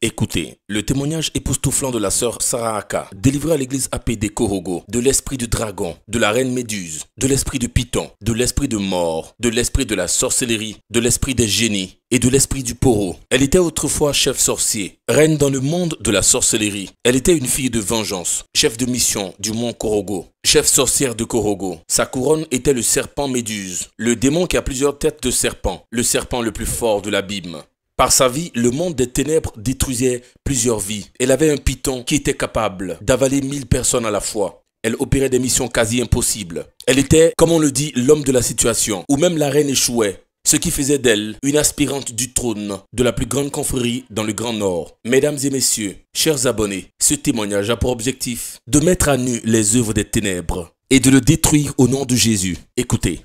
Écoutez, le témoignage époustouflant de la sœur Sarah Aka, délivré à l'église APD Korogo, de l'esprit du dragon, de la reine Méduse, de l'esprit du python, de l'esprit de mort, de l'esprit de la sorcellerie, de l'esprit des génies et de l'esprit du poro. Elle était autrefois chef sorcier, reine dans le monde de la sorcellerie. Elle était une fille de vengeance, chef de mission du mont Korogo, chef sorcière de Korogo. Sa couronne était le serpent Méduse, le démon qui a plusieurs têtes de serpent, le serpent le plus fort de l'abîme. Par sa vie, le monde des ténèbres détruisait plusieurs vies. Elle avait un python qui était capable d'avaler 1000 personnes à la fois. Elle opérait des missions quasi impossibles. Elle était, comme on le dit, l'homme de la situation, où même la reine échouait. Ce qui faisait d'elle une aspirante du trône de la plus grande confrérie dans le Grand Nord. Mesdames et messieurs, chers abonnés, ce témoignage a pour objectif de mettre à nu les œuvres des ténèbres et de le détruire au nom de Jésus. Écoutez.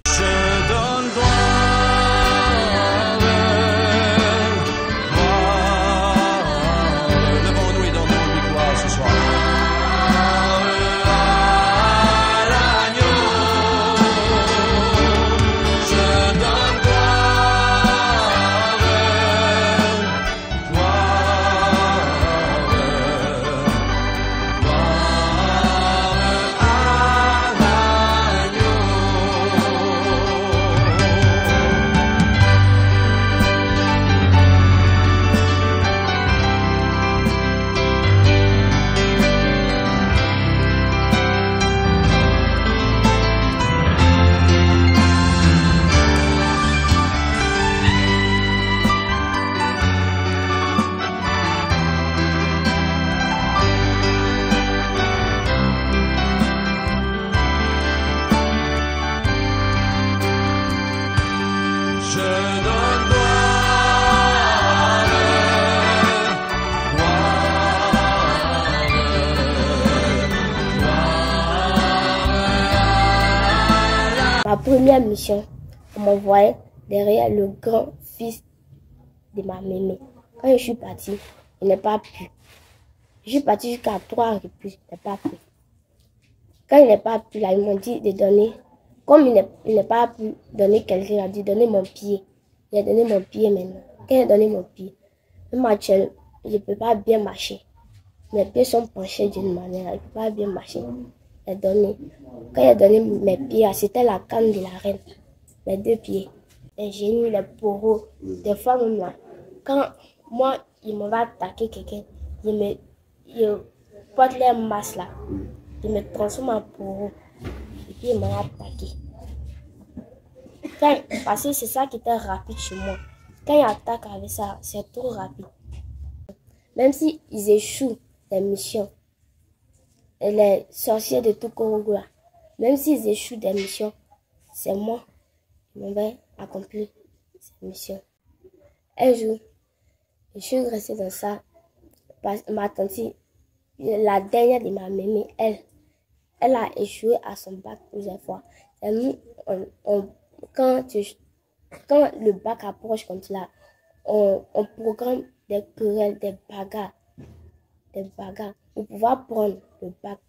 Ma première mission, on m'envoyait derrière le grand fils de ma mémé. Quand je suis partie, il n'est pas pu. Je suis partie jusqu'à 3 reprises, il n'est pas pu. Quand il n'est pas pu, là, ils m'ont dit de donner. Comme il n'est pas pu donner quelqu'un, il a dit donner mon pied. Il a donné mon pied maintenant. Quand il a donné mon pied, même actuellement, je ne peux pas bien marcher. Mes pieds sont penchés d'une manière, je ne peux pas bien marcher. Il a donné. Quand il a donné mes pieds, c'était la canne de la reine. Les 2 pieds. Les génies, les poros. Des fois même là, quand moi, il me va attaquer quelqu'un, il porte les masses là. Il me transforme en poro. Et puis il m'a attaqué. Parce que c'est ça qui était rapide chez moi. Quand il attaque avec ça, c'est trop rapide. Même s'ils échouent les missions, et les sorciers de tout Korogo, même s'ils échouent des missions, c'est moi qui vais accomplir ces missions. Un jour, je suis restée dans ça. Ma tante, la dernière de ma mémé, elle a échoué à son bac plusieurs fois. Et nous, quand le bac approche comme cela, on programme des querelles, des bagarres pour pouvoir prendre le bac.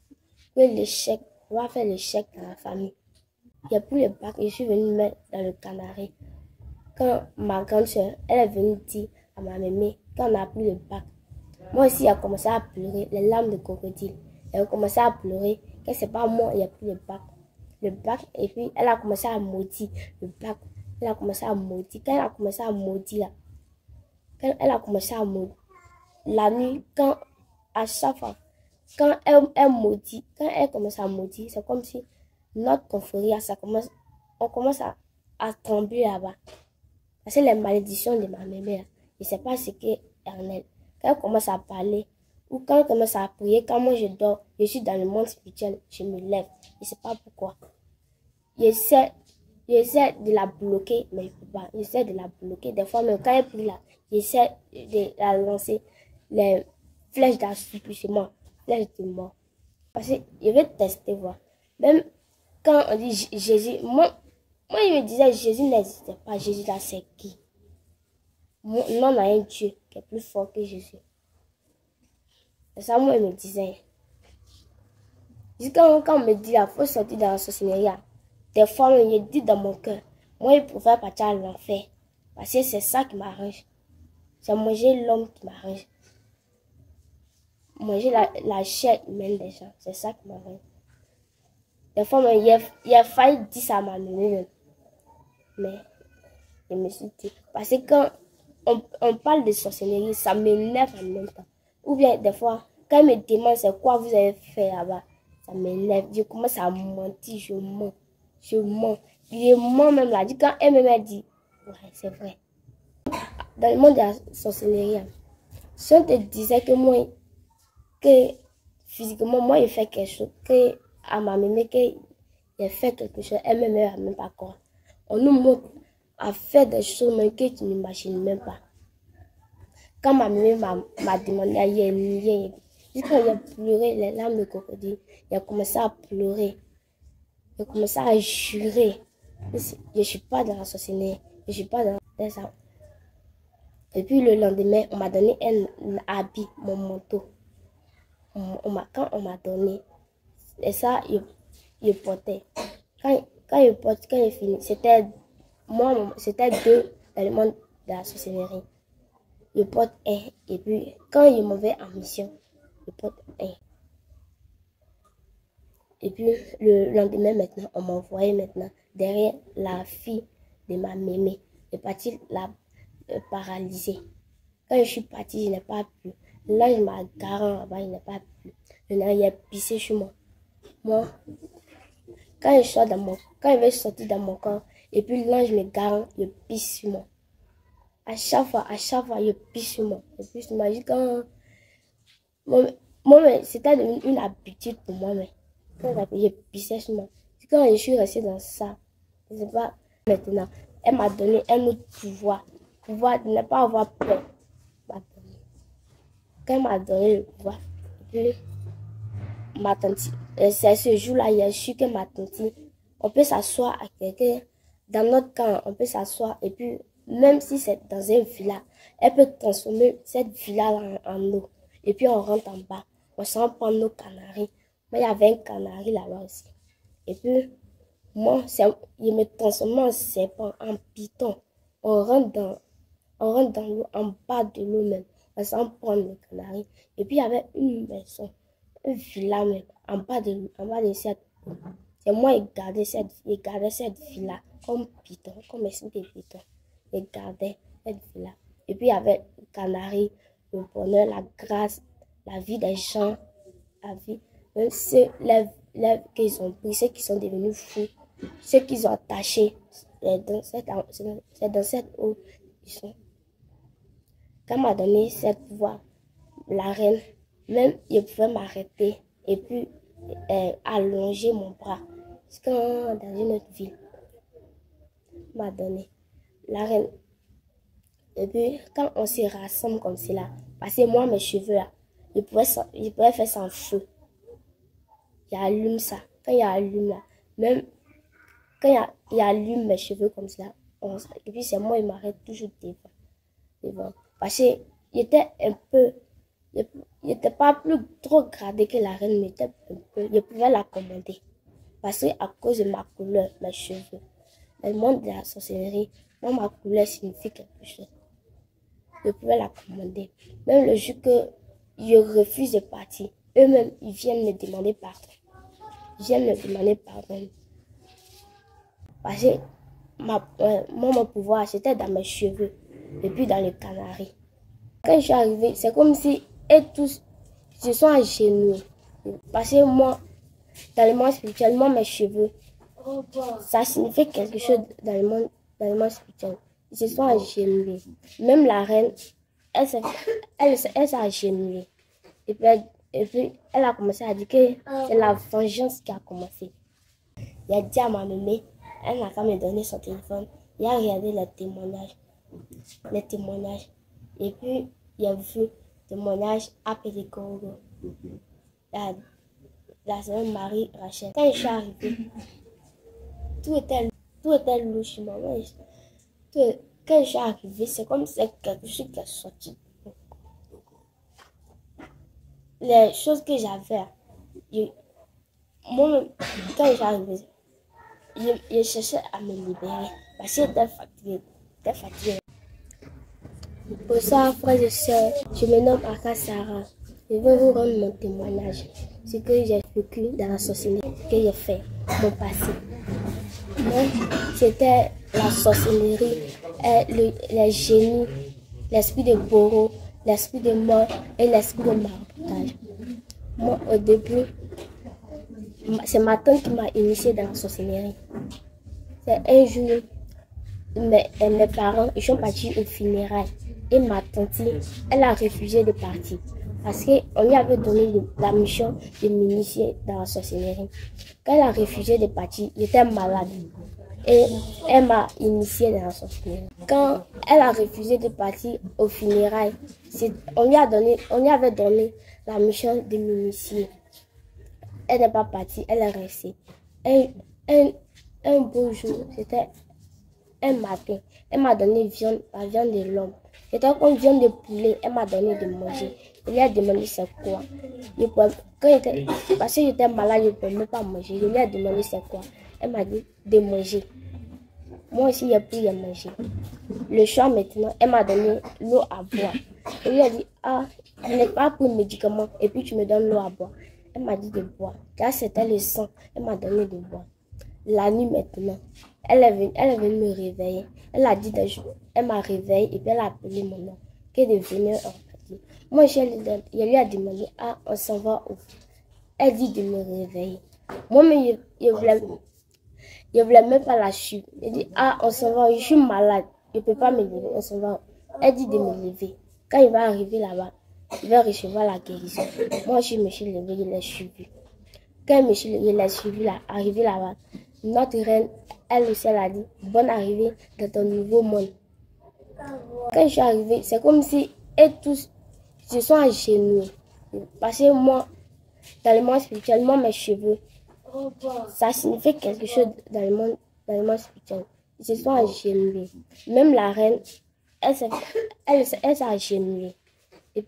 L'échec, on va faire l'échec dans la famille. Il n'y a plus le bac, je suis venue me mettre dans le canari. Quand ma grande soeur, elle est venue dire à ma mémé, quand on a pris le bac, moi aussi, elle a commencé à pleurer, les larmes de crocodile. Elle a commencé à pleurer, que c'est pas moi, il n'y a plus le bac. Le bac, et puis elle a commencé à maudire le bac. Elle a commencé à maudire. Quand elle a commencé à maudire, là, quand elle a commencé à maudire, la nuit, à chaque fois, quand elle maudit, quand elle commence à maudire, c'est comme si notre confrérie, on commence à trembler là-bas. Parce que les malédictions de ma mère, je ne sais pas ce qu'est en elle. Quand elle commence à parler, ou quand elle commence à prier, quand moi je dors, je suis dans le monde spirituel, je me lève. Je ne sais pas pourquoi. J'essaie de la bloquer, mais je ne peux pas. J'essaie de la bloquer. Des fois, même quand elle prie là, j'essaie de la lancer les flèches d'assouplissement, flèches de mort. Parce que je vais tester, voir. Même quand on dit Jésus, moi je me disais Jésus n'existait pas. Jésus là, c'est qui? Non, on a un Dieu qui est plus fort que Jésus. Et ça, moi, je me disais. Quand on me dit, il faut sortir dans la sorcellerie, des fois, je dis dans mon cœur, moi, je préfère partir à l'enfer. Parce que c'est ça qui m'arrange. C'est manger l'homme qui m'arrange. manger la chair humaine des gens. C'est ça qui m'arrête. Des fois, il a failli dire ça à ma maman. Mais je me suis dit, parce que quand on parle de sorcellerie, ça m'énerve en même temps. Ou bien des fois, quand ils me demandent c'est quoi vous avez fait là-bas, ça m'énerve. Je commence à mentir, je mens. Je mens même là. Quand elle me dit, ouais, c'est vrai. Dans le monde de la sorcellerie, si on te disait que moi, que physiquement, moi, il fait quelque chose, que à ma maman, qu'il fait quelque chose, elle ne me même pas quoi. On nous montre à faire des choses même que tu n'imagines même pas. Quand ma maman m'a demandé à y quand il a pleuré, les larmes de crocodile, il a commencé à pleurer. Il a commencé à jurer. Je ne suis pas dans la sorcellerie, je ne suis pas dans ça. Et puis le lendemain, on m'a donné un habit, mon manteau. Quand on m'a donné, et ça, il portait. Quand il finit, c'était deux dans le monde de la sorcellerie. Il porte un, et puis quand il m'envoie en mission, il porte un. Et puis le lendemain maintenant, on m'envoyait maintenant derrière la fille de ma mémé. Elle est partie la paralysée. Quand je suis partie, je n'ai pas pu. Là, je m'agarre là-bas, je n'ai pas pu. Il a pissé sur moi. Moi, quand il veut sortir dans mon corps, et puis l'ange me garde, il pisse sur moi. À chaque fois, il pisse sur moi. Et puis, j'imagine quand... Moi, c'était une habitude pour moi, mais quand il pissait sur moi. Quand je suis restée dans ça, je ne sais pas, maintenant, elle m'a donné un autre pouvoir. Pouvoir de ne pas avoir peur. Quand elle m'a donné le pouvoir, et puis, ma tante, c'est ce jour-là, il y a su que ma tante, on peut s'asseoir à quelqu'un, dans notre camp, on peut s'asseoir, et puis, même si c'est dans une villa, elle peut transformer cette villa en eau. Et puis, on rentre en bas, on s'en prend nos canaris. Moi, il y avait un canari là-bas aussi. Et puis, moi, il me transforme en serpent, en python. On rentre dans l'eau, en bas de l'eau même. On s'en prend le canari. Et puis, il y avait une maison, une villa même, en bas de cette eau. C'est moi qui gardais cette villa comme python, comme esprit de python. Il gardait cette villa. Et puis, il y avait le canari, le bonheur, la grâce, la vie des gens, la vie. Même ceux qu'ils ont pris, ceux qui sont devenus fous, ceux qu'ils ont attachés, c'est dans cette eau qu'ils sont. Quand on m'a donné cette voix, la reine, même il pouvait m'arrêter et puis allonger mon bras. C'est comme dans une autre ville. M'a donné la reine. Et puis quand on se rassemble comme cela, parce que moi mes cheveux là, il pouvait faire ça en feu. Il allume ça. Quand il allume là, même quand il allume mes cheveux comme ça, et puis c'est moi, il m'arrête toujours devant. Parce qu'il était un peu, il n'était pas plus trop gradé que la reine, mais il était un peu, je pouvais la commander. Parce que à cause de ma couleur, mes cheveux, dans le monde de la sorcellerie, moi, ma couleur signifie quelque chose. Je pouvais la commander. Même le jour que je refuse de partir, eux-mêmes, ils viennent me demander pardon. Parce que mon pouvoir, c'était dans mes cheveux et puis dans les canaris. Quand je suis arrivée, c'est comme si eux tous se sont agenouillés. Parce que moi, dans le monde spirituel, mes cheveux, ça signifie quelque chose dans le monde spirituel. Ils se sont agenouillés. Même la reine, elle s'est agenouillée. Et puis, elle a commencé à dire que c'est la vengeance qui a commencé. Il a dit à ma maman, elle n'a qu'à me donner son téléphone. Il a regardé les témoignages. Et puis, il a vu le témoignage appelé Congo. La sœur Marie Rachel. Quand je suis arrivée, tout était louche. Quand je suis arrivée, c'est comme si quelque chose qui est sorti. Les choses que j'avais, moi, quand je suis arrivée, je cherchais à me libérer parce que j'étais fatiguée. Pour ça, frères et sœurs, je me nomme Aka Sarah. je vais vous rendre mon témoignage. Ce que j'ai vécu dans la sorcellerie que j'ai fait, mon passé. Moi, c'était la sorcellerie, les génies, l'esprit de bourreau, l'esprit de mort et l'esprit de maraboutage. Moi, au début, c'est ma tante qui m'a initiée dans la sorcellerie. C'est un jour, mes parents ils sont partis aux funérailles. Et ma tante, elle a refusé de partir. Parce qu'on lui avait donné la mission de m'initier dans la sorcellerie. Quand elle a refusé de partir, j'étais malade. Et elle m'a initiée dans la sorcellerie. Quand elle a refusé de partir aux funérailles, on lui avait donné la mission de m'initier. Elle n'est pas partie, elle est restée. Un beau jour, c'était un matin, elle m'a donné la viande de l'homme. C'était comme viande de poulet, elle m'a donné de manger. Je lui ai demandé c'est quoi. Parce que j'étais malade, je ne pouvais même pas manger. Je lui ai demandé c'est quoi. Elle m'a dit de manger. Moi aussi, j'ai pris à manger. Le soir maintenant, elle m'a donné l'eau à boire. Je lui ai dit, elle n'est pas pris de médicaments et puis tu me donnes l'eau à boire. Elle m'a dit de boire. Là, c'était le sang. Elle m'a donné de boire. La nuit maintenant, elle est venue me réveiller. Elle a dit elle m'a réveillée et puis elle a appelé mon nom. Qu'elle est venue en fait. Moi, je lui ai demandé, on s'en va où? Elle dit de me réveiller. Moi, mais je voulais même pas la suivre. Elle dit, on s'en va, je suis malade. Je ne peux pas me lever, on s'en va. Elle dit de me lever. Quand il va arriver là-bas, il va recevoir la guérison. Moi, je me suis levée, je l'ai suivi. Quand je l'ai suivi là, arrivé là-bas, notre reine, elle aussi, elle a dit, bonne arrivée dans ton nouveau monde. Quand je suis arrivée, c'est comme si elles tous se sont agenouillés. Parce que moi, dans le monde spirituel, mes cheveux, ça signifie quelque chose dans le monde spirituel. Ils se sont agenouillés. Même la reine, elle s'est agenouillée. Et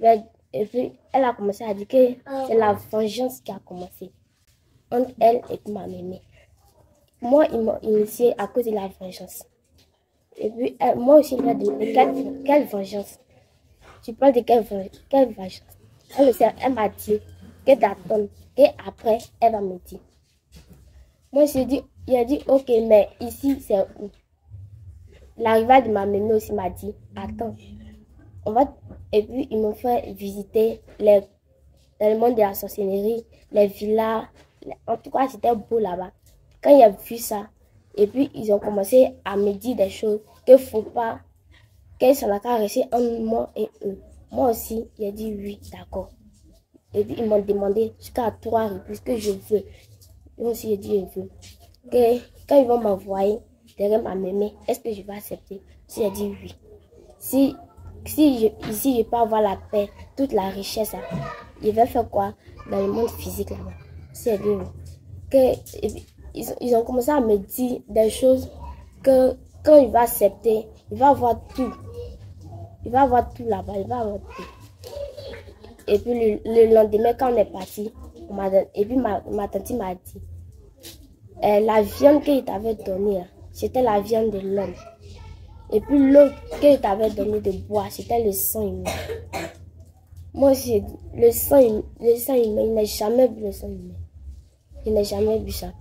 puis, elle a commencé à dire que c'est la vengeance qui a commencé entre elle et ma mémé. Moi, ils m'ont initié à cause de la vengeance. Et puis, moi aussi, je lui ai demandé quelle vengeance. Tu parles de quelle vengeance? Elle m'a dit que d'attendre, qu'après, elle va me dire. Moi, il a dit, ok, mais ici, c'est où? La rivale de ma mémé aussi m'a dit, attends, Et puis, ils m'ont fait visiter dans le monde de la sorcellerie, les villas. En tout cas, c'était beau là-bas. Quand il a vu ça, et puis ils ont commencé à me dire des choses qu'il ne faut pas, qu'ils sont là qu'à rester entre moi et eux. Moi aussi, j'ai dit oui, d'accord. Et puis ils m'ont demandé jusqu'à 3 reprises que je veux. Moi aussi, j'ai dit je veux. Que quand ils vont m'envoyer derrière ma mémé, est-ce que je vais accepter? Si j'ai dit oui. Ici, je peux avoir la paix, toute la richesse, je vais faire quoi dans le monde physique là-bas? C'est bien. Ils ont commencé à me dire des choses que quand il va accepter, il va avoir tout. Il va avoir tout là-bas, il va avoir tout. Et puis le lendemain, quand on est parti, et puis ma tante m'a dit, la viande qu'il t'avait donnée, c'était la viande de l'homme. Et puis l'eau qu'il t'avait donné de boire, c'était le sang humain. Moi, j'ai dit, le sang humain, il n'a jamais vu le sang humain. Il n'a jamais vu ça.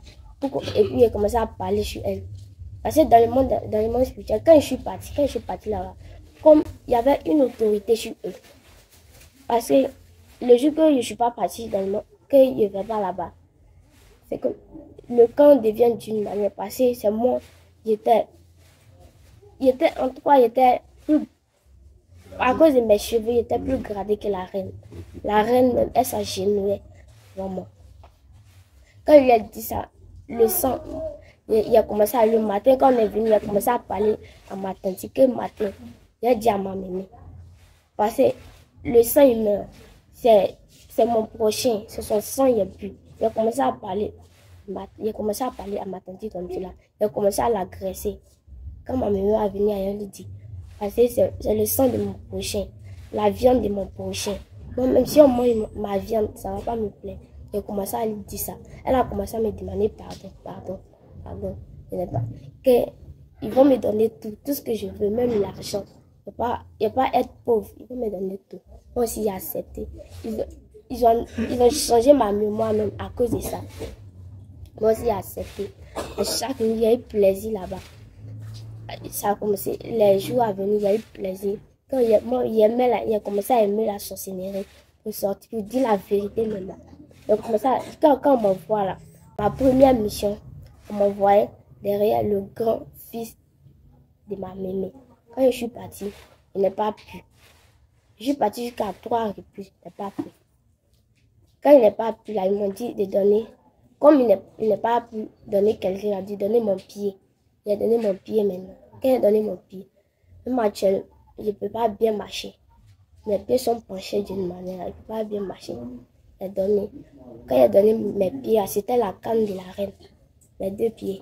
Et puis, il a commencé à parler sur elle. Parce que dans le monde spirituel, quand je suis partie là-bas, comme il y avait une autorité sur eux. Parce que le jour que je ne suis pas partie dans le monde, que je ne vais pas là-bas, c'est que le camp devient d'une manière. Parce que c'est moi, en tout cas, j'étais plus, à cause de mes cheveux, j'étais plus gradée que la reine. La reine, elle s'agenouillait vraiment. Quand il a dit ça, le sang, il a commencé à le matin, quand on est venu, il a commencé à parler à ma tante. Que matin, il a dit à ma mémé. Parce que le sang humain, c'est mon prochain, c'est son sang, il a bu. Il a commencé à parler à ma tante comme ça. Il a commencé à l'agresser. Quand ma mémé a venu, elle lui dit, parce que c'est le sang de mon prochain, la viande de mon prochain. Moi, même si on mange ma viande, ça ne va pas me plaire. Elle a commencé à lui dire ça. Elle a commencé à me demander pardon. Ils vont me donner tout ce que je veux, même l'argent. Il ne va pas être pauvre, ils vont me donner tout. Moi aussi, j'ai accepté. ils ont changé ma mémoire même à cause de ça. Moi aussi, j'ai accepté. À chaque nuit, il y a eu plaisir là-bas. Ça a commencé, les jours à venir, il y a eu plaisir. Quand il a commencé à aimer la sorcellerie pour sortir, pour dire la vérité maintenant. Donc, comme ça, quand on m'envoie là, ma première mission, on m'envoyait derrière le grand fils de ma mémé. Quand je suis partie, il n'est pas pu. Je suis partie jusqu'à 3 reprises, il n'est pas pu. Quand il n'est pas pu, là, ils m'ont dit de donner. Comme il n'est pas pu donner quelqu'un, il a dit donner mon pied. Il a donné mon pied maintenant. Quand il a donné mon pied, même actuellement, je ne peux pas bien marcher. Mes pieds sont penchés d'une manière, je ne peux pas bien marcher. Il a donné. Quand il a donné mes pieds, c'était la canne de la reine. Mes 2 pieds.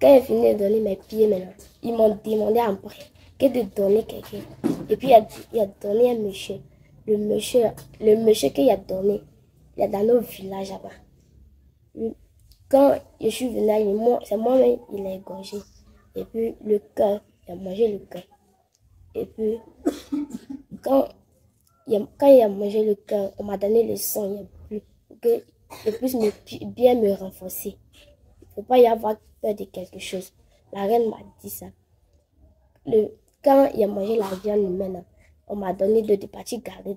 Quand il a fini de donner mes pieds maintenant, ils m'ont demandé après que de donner quelqu'un. Et puis il a donné un monsieur. Le monsieur qu'il a donné, il est dans nos villages là-bas. Quand je suis venue, c'est moi-même, il a égorgé. Et puis le cœur, il a mangé le cœur. Et puis quand il a mangé le cœur, on m'a donné le sang, il puisse bien me renforcer. Il ne faut pas y avoir peur de quelque chose. La reine m'a dit ça. Quand il a mangé la viande humaine, on m'a donné de parties gardées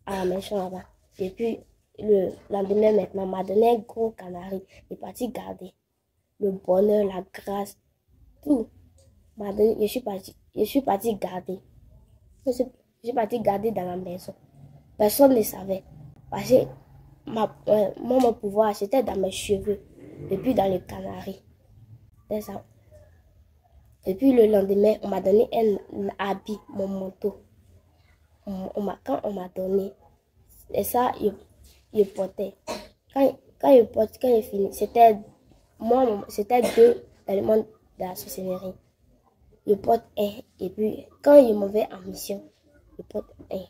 à la maison là-bas. Et puis, le lendemain maintenant, on m'a donné un gros canari, des parties gardées. Le bonheur, la grâce, tout. M'a donné, je suis partie garder. Je suis partie garder dans la maison. Personne ne savait. Parce que mon pouvoir, c'était dans mes cheveux. Et puis dans le canari. C'est ça. Et puis le lendemain, on m'a donné un habit, mon manteau. Quand on m'a donné, et ça, il portait. Quand il finit, c'était 2 dans le monde de la sorcellerie. Il porte un, et puis quand il m'en va en mission, il porte un.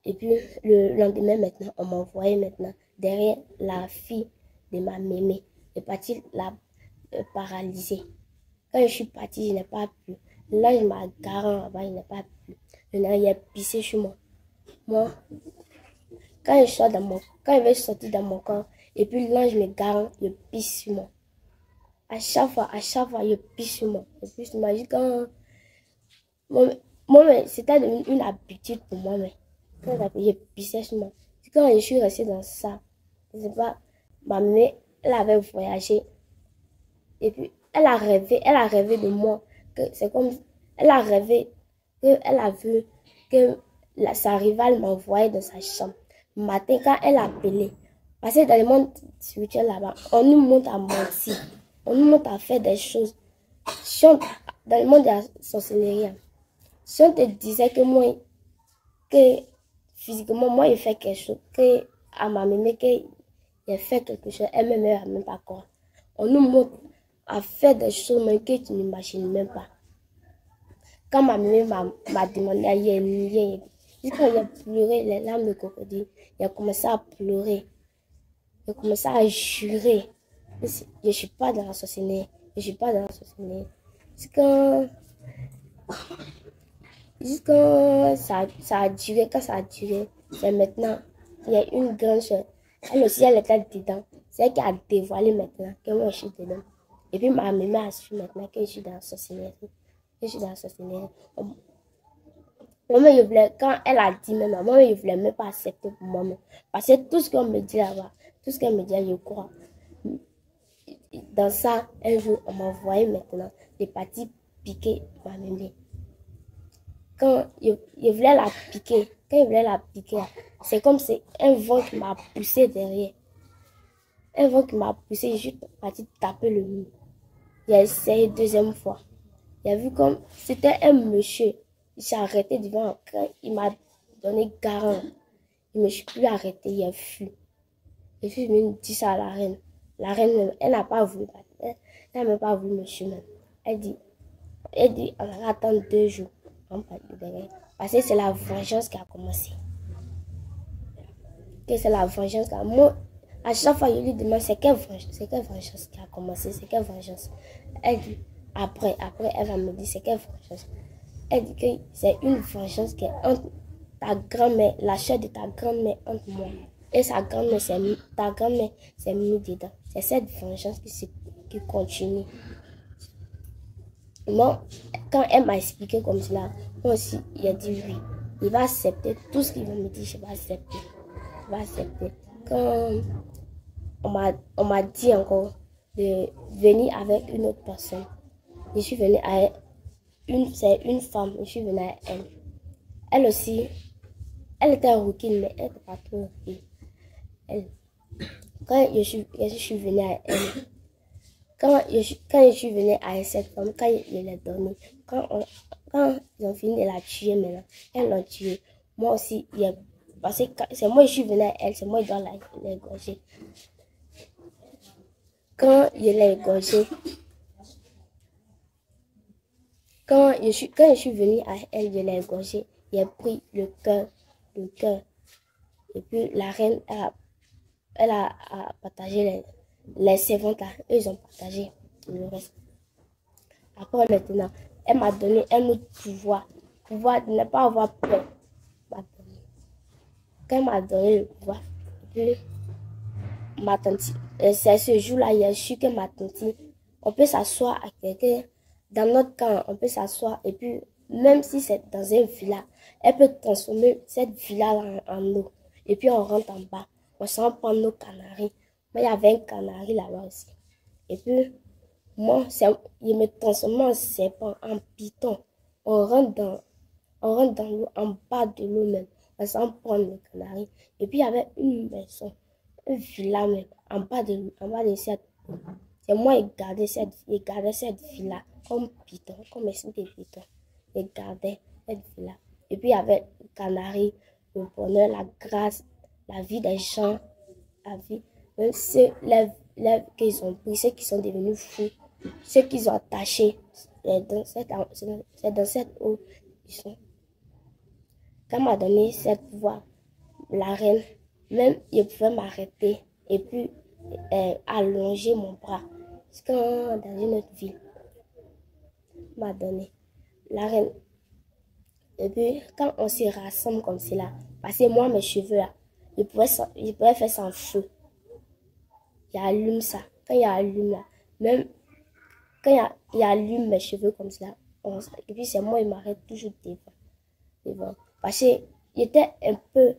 Et puis le lendemain maintenant, on m'envoyait maintenant derrière la fille de ma mémé. Elle est partie la paralysée. Quand je suis partie, je n'ai pas pu. Là, je m'agarre là-bas, il n'a pas pu. Il a pissé sur moi. Moi, quand il veut sortir dans mon corps, et puis l'ange me garde, il pisse sur moi. À chaque fois, il pisse sur moi. Il pisse sur moi. Moi, c'était devenu une habitude pour moi. Mais quand il pissait sur moi. Quand je suis restée dans ça, je ne sais pas, ma mère, elle avait voyagé. Et puis, elle a rêvé de moi. C'est comme, elle a rêvé qu'elle a vu que sa rivale m'envoyait dans sa chambre. Le matin, quand elle a appelé, parce que dans le monde spirituel là-bas, on nous montre à mentir. On nous montre à faire des choses. Dans le monde de la sorcellerie, si on te disait que physiquement, moi, il fait quelque chose, que à ma mémé, qu'il fait quelque chose, elle-même, elle ne même pas croire. On nous montre à faire des choses même que tu n'imagines même pas. Quand ma mémé m'a demandé à y quand il a pleuré, les larmes de crocodile, il a commencé à pleurer. Il a commencé à jurer. Je ne suis pas dans la sorcellerie. Je ne suis pas dans la sorcellerie. C'est quand ça a duré, c'est maintenant. Il y a une grande chose. Elle aussi, elle était dedans. C'est elle qui a dévoilé maintenant que moi, je suis dedans. Et puis, ma maman a su maintenant que je suis dans la sorcellerie. Moi-même, je voulais, quand elle a dit, moi, je ne voulais même pas accepter pour moi-même. Parce que tout ce qu'on me dit là-bas, tout ce qu'elle me dit, je crois. Dans ça, un jour, on m'a envoyé maintenant des parties piquer ma mémé. Quand il voulait la piquer, c'est comme si un vent qui m'a poussé derrière. Un vent qui m'a poussé, je suis partie taper le mur. Il a essayé 2e fois. Il a vu comme c'était un monsieur. Il s'est arrêté devant un cran. Il m'a donné garant. Il ne me suis plus arrêté. Il a fui. Et puis, je me dis ça à la reine. La reine, elle n'a pas voulu. Elle n'a même pas voulu monsieur même. Elle dit, on va attendre 2 jours. Parce que c'est la vengeance qui a commencé. Que c'est la vengeance qui a commencé. Moi, à chaque fois, je lui demande c'est quelle vengeance qui a commencé. C'est quelle vengeance. Elle dit, après, elle va me dire c'est quelle vengeance. Elle dit que c'est une vengeance qui est entre ta grand-mère, la chair de ta grand-mère entre moi. Et sa grand-mère, ta grand-mère s'est mise dedans. C'est cette vengeance qui continue. Moi, quand elle m'a expliqué comme cela, moi aussi, il a dit oui. Il va accepter tout ce qu'il va me dire, je vais accepter. Je vais accepter. Quand on m'a dit encore de venir avec une autre personne, je suis venue à c'est une femme, je suis venue à elle. Elle aussi, elle était rouquine, mais elle n'était pas trop rouquine. Quand je suis venue à elle, quand je suis venue à cette femme, quand je l'ai donnée, quand ils ont fini de la tuer maintenant, elles l'ont tuée. Moi aussi, parce que c'est moi je suis venue à elle, c'est moi qui dois l'égorger. Quand je l'ai égorgée, quand je suis venue à elle, je l'ai égorgée, j'ai pris le cœur. Et puis la reine, elle a partagé les servantes là, eux ils ont partagé le reste. Après maintenant, elle m'a donné un autre pouvoir de ne pas avoir peur. Quand elle m'a donné le pouvoir, et puis ma tante, c'est ce jour-là, il a su que ma tante, on peut s'asseoir à quelqu'un, dans notre camp, on peut s'asseoir, et puis même si c'est dans une villa, elle peut transformer cette villa en eau. Et puis on rentre en bas, on s'en prend nos canaris. Moi, il y avait un canari là-bas aussi. Et puis, moi, il me transforme en serpent, en python. On rentre dans l'eau, en bas de l'eau même. On s'en prend le canari. Et puis, il y avait une maison, une villa même, en bas de cette eau. C'est moi qui gardais cette villa comme python, comme esprit de python. Je gardais cette villa. Et puis, il y avait le canari, le bonheur, la grâce, la vie des gens, la vie. Même ceux qu'ils ont pris, ceux qui sont devenus fous, ceux qu'ils ont attachés, c'est dans cette eau ils sont. Quand m'a donné cette voix, la reine, même il pouvait m'arrêter et puis allonger mon bras. C'est quand dans une autre ville, m'a donné la reine. Et puis, quand on se rassemble comme cela, parce que moi, mes cheveux là, je pouvais faire sans feu. J'allume ça. Quand il allume là, même quand il allume mes cheveux comme cela, et puis c'est moi, il m'arrête toujours devant. Parce qu'il était un peu,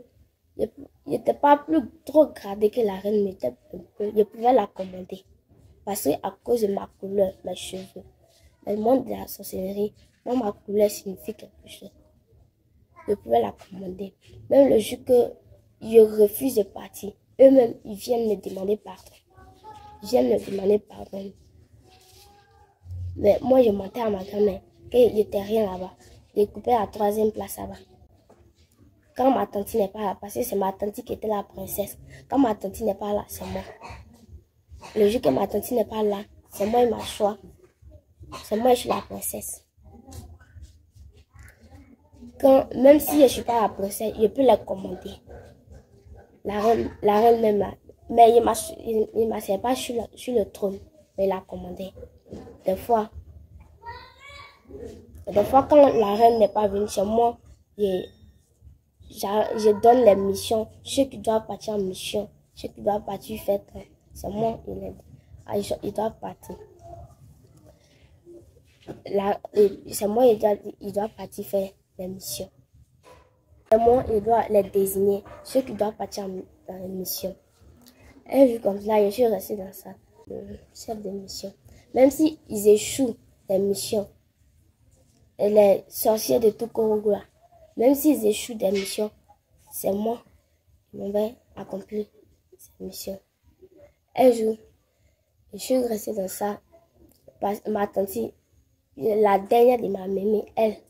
il n'était pas plus trop gradé que la reine, mais était un peu, je pouvais la commander. Parce que à cause de ma couleur, mes cheveux, le monde de la sorcellerie, moi, ma couleur signifie quelque chose. Je pouvais la commander. Même le jour que je refuse de partir, eux-mêmes, ils viennent me demander pardon. Mais moi, je mentais à ma grand-mère qu'il n'était rien là-bas. J'ai coupé la 3e place là-bas. Quand ma tante n'est pas là, parce que c'est ma tante qui était la princesse. Quand ma tante n'est pas là, c'est moi. Le jour que ma tante n'est pas là, c'est moi qui m'a choisi. C'est moi qui suis la princesse. Même si je ne suis pas la princesse, je peux la commander. La reine même là. Mais il ne m'assied pas sur le trône, mais il a commandé. Des fois, quand la reine n'est pas venue chez moi, je donne les missions. Ceux qui doivent partir en mission, ceux qui doivent partir faire, c'est moi qui les aide. Ils doivent partir. C'est moi qui dois partir faire les missions. C'est moi qui dois les désigner, ceux qui doivent partir dans les missions. Un jour comme ça, je suis restée dans ça, le chef de mission. Même s'ils échouent les missions, et les sorciers de tout Congo, même s'ils échouent des missions, c'est moi qui vais accomplir ces missions. Un jour, je suis restée dans ça. Ma tante, la dernière de ma mémé, elle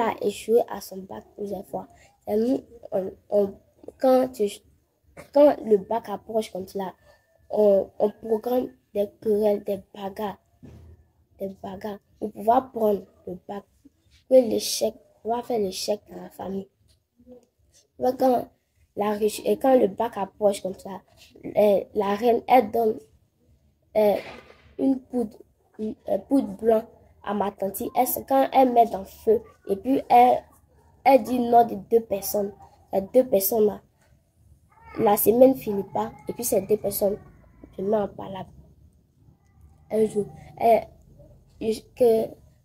a échoué à son bac plusieurs fois. Et nous, quand le bac approche comme cela, on programme des querelles, des bagarres pour pouvoir prendre le bac, pouvoir faire l'échec dans la famille. Quand le bac approche comme ça, la reine, elle donne une poudre blanche à ma tante, quand elle met dans le feu, et puis elle dit non de 2 personnes. Les 2 personnes-là, la semaine finit pas, et puis ces 2 personnes, je mets en parole. Un jour, c'est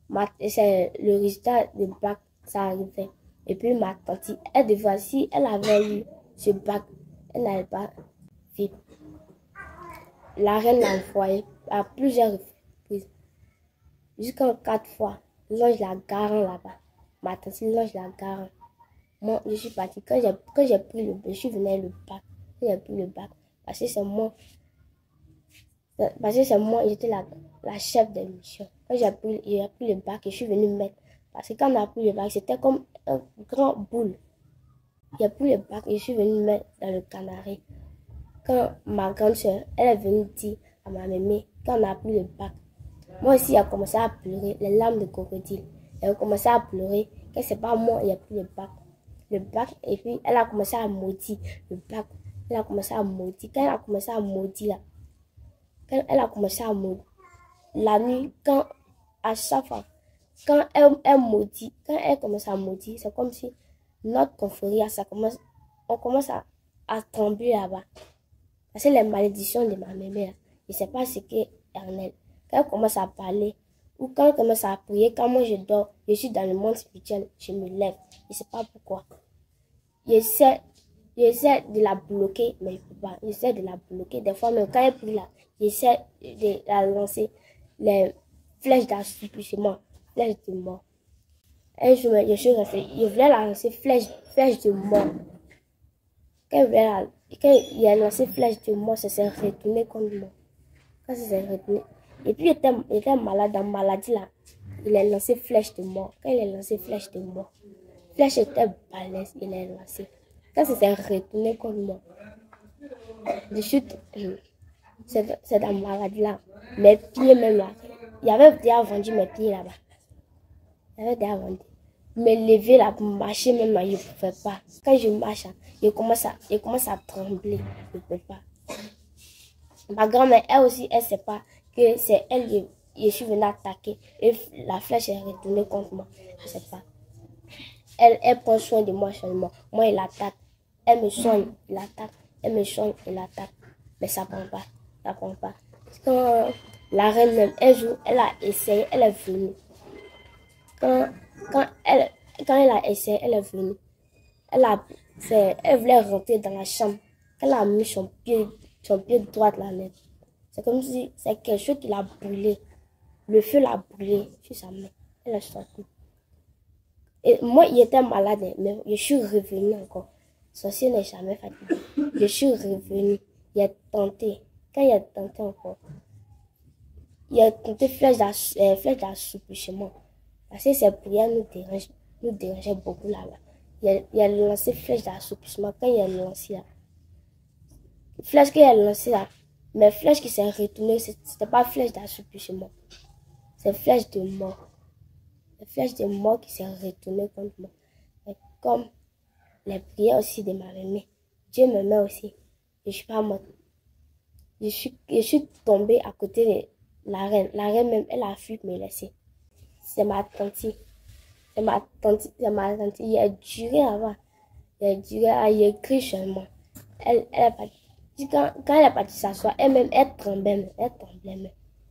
le résultat de bac, ça arrivait. Et puis ma tante, elle devait, si elle avait eu ce bac, elle n'allait pas vivre. La reine l'a envoyé à plusieurs reprises. Jusqu'à 4 fois. L'ange la garant là-bas. Ma tante, l'ange la garant. Moi, je suis partie. Quand j'ai pris le bac, je suis venue avec le bac. Quand j'ai pris le bac, parce que c'est moi, j'étais la chef de mission. Quand j'ai pris le bac, je suis venue mettre. Parce que quand on a pris le bac, c'était comme un grand boule. J'ai pris le bac et je suis venue mettre dans le canari. Quand ma grande soeur, elle est venue dire à ma mémé, quand on a pris le bac, moi aussi, elle a commencé à pleurer, les larmes de crocodile. Elle a commencé à pleurer, que c'est pas moi, il a pris le bac. Le bac, et puis elle a commencé à maudire le bac. Elle a commencé à maudire. Quand elle a commencé à maudire, là, quand elle a commencé à maudire, la nuit, à chaque fois, quand elle maudit, quand elle commence à maudire, c'est comme si notre confrérie, on commence à trembler là-bas. Parce que les malédictions de ma mère, je ne sais pas ce qu'est Ernelle. Quand elle commence à parler, ou quand elle commence à prier, quand moi je dors, je suis dans le monde spirituel, je me lève. Je ne sais pas pourquoi. J'essaie de la bloquer, mais je ne peux pas. J'essaie de la bloquer. Des fois, même quand elle prie là, j'essaie de la lancer les flèches d'assouplissement, flèches de mort. Un jour, je suis restée, je voulais la lancer flèche de mort. Quand il a lancé flèche de mort, ça s'est retourné contre moi. Quand ça s'est retourné. Et puis, il était malade, dans maladie là. Il a lancé flèche de mort. Quand il a lancé flèche de mort, flèche était balèze, il a lancé. Quand ça s'est retourné contre moi, je chute. C'est dans maladie là. Mes pieds même là. Il y avait déjà vendu mes pieds là-bas. Il y avait déjà vendu. Me lever là pour marcher même là, je ne pouvais pas. Quand je marche, je commence à trembler. Je ne peux pas. Ma grand-mère, elle aussi, elle ne sait pas que c'est elle, je suis venue attaquer. Et la flèche est retournée contre moi. Je ne sais pas. Elle prend soin de moi seulement. Moi, elle l'attaque. Elle me soigne, il l'attaque. Elle me soigne, il l'attaque. Mais ça ne prend pas. Ça prend pas. Quand la reine même, un jour, elle a essayé, elle est venue. Quand elle a essayé, elle est venue. Elle voulait rentrer dans la chambre. Elle a mis son pied droit là-dedans. C'est comme si c'est quelque chose qui l'a brûlé. Le feu l'a brûlé sur sa main. Elle a sorti. Et moi, il était malade, mais je suis revenue encore. Sorcier n'est jamais fatigué. Je suis revenue. Il a tenté. Quand il a tenté encore, il a tenté flèche d'assouplissement. Parce que ces prières nous dérangeaient beaucoup là-bas. Il a lancé flèche d'assouplissement. Quand il a lancé là, flèche qu'il a lancé là, mais flèche qui s'est retournée, c'était pas flèche d'assouplissement. C'est flèche de mort. La flèche de mort qui s'est retournée contre moi. Mais comme les prières aussi de ma mère, Dieu me met aussi. Je ne suis pas morte. Je suis tombée à côté de la reine. La reine même, elle a fui me laisser. C'est ma tante. C'est ma tante. Il a duré avant. Il a duré, il a écrit seulement. Elle a parti. Quand elle est partie s'asseoir, elle-même, elle tremblait.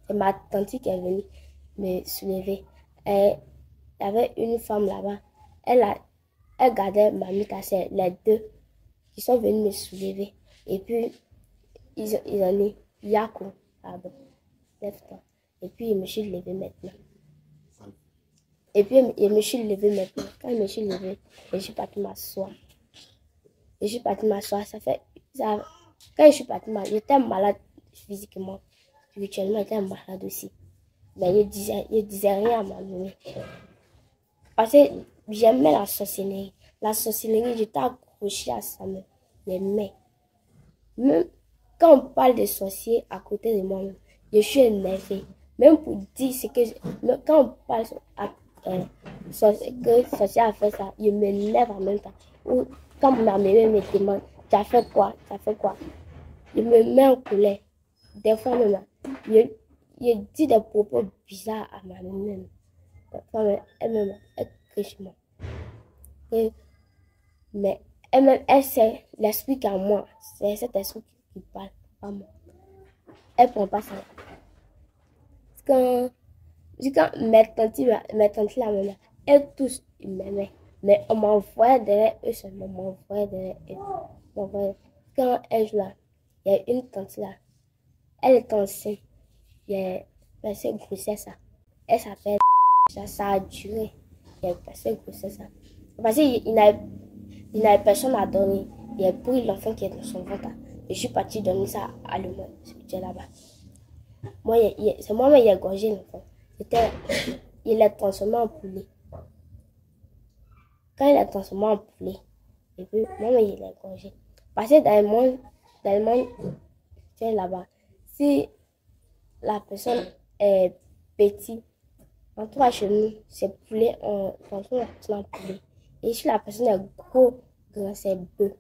C'est ma tante qui est venue me soulever. Il y avait une femme là-bas. Elle gardait ma mitasse, les deux qui sont venus me soulever. Et puis, ils ont dit, Yako, pardon, lève-toi. Et puis, je me suis levée maintenant. Je me suis levée maintenant. Quand je me suis levée, je suis partie m'asseoir. Quand je suis partie m'asseoir, j'étais malade physiquement. Spirituellement, j'étais malade aussi. Mais je disais rien à ma mère. Parce que j'aimais la sorcellerie. La sorcellerie, j'étais accrochée à ça, mais j'aimais. Même quand on parle de sorciers à côté de moi, je suis énervée. Même pour dire ce que... Quand on parle que sorcier a fait ça, je m'énerve en même temps. Ou quand ma mère me demande, tu as fait quoi? Je me mets en colère. Des fois même, je dis des propos bizarres à ma mère. Elle-même, elle crie chez moi. Mais elle-même, elle sait l'esprit qu'à moi. C'est cet esprit qui parle, pas moi. Elle ne prend pas ça. Quand mes tantes là, elles tous, ils m'aimaient. Mais on m'envoyait derrière eux seulement. M'envoyait derrière eux. Quand un jour là, il y a une tante là. Elle est enceinte. Il y a passé grossesse. Elle s'appelle. Ça a duré. Il y a passé grossesse. Parce qu'il n'avait personne à donner. Il a pris l'enfant qui est dans son ventre. Et je suis partie donner ça à l'homme. C'était là-bas. Moi, c'est moi-même qui ai égorgé l'enfant. Il est transformé en poulet. Quand il est transformé en poulet, et puis moi-même il est égorgé. Parce que dans le monde, tu es là-bas. Si la personne est petite, en tout cas chez nous, c'est poulet, on transforme la personne en poulet. Et si la personne est grand, c'est bœuf.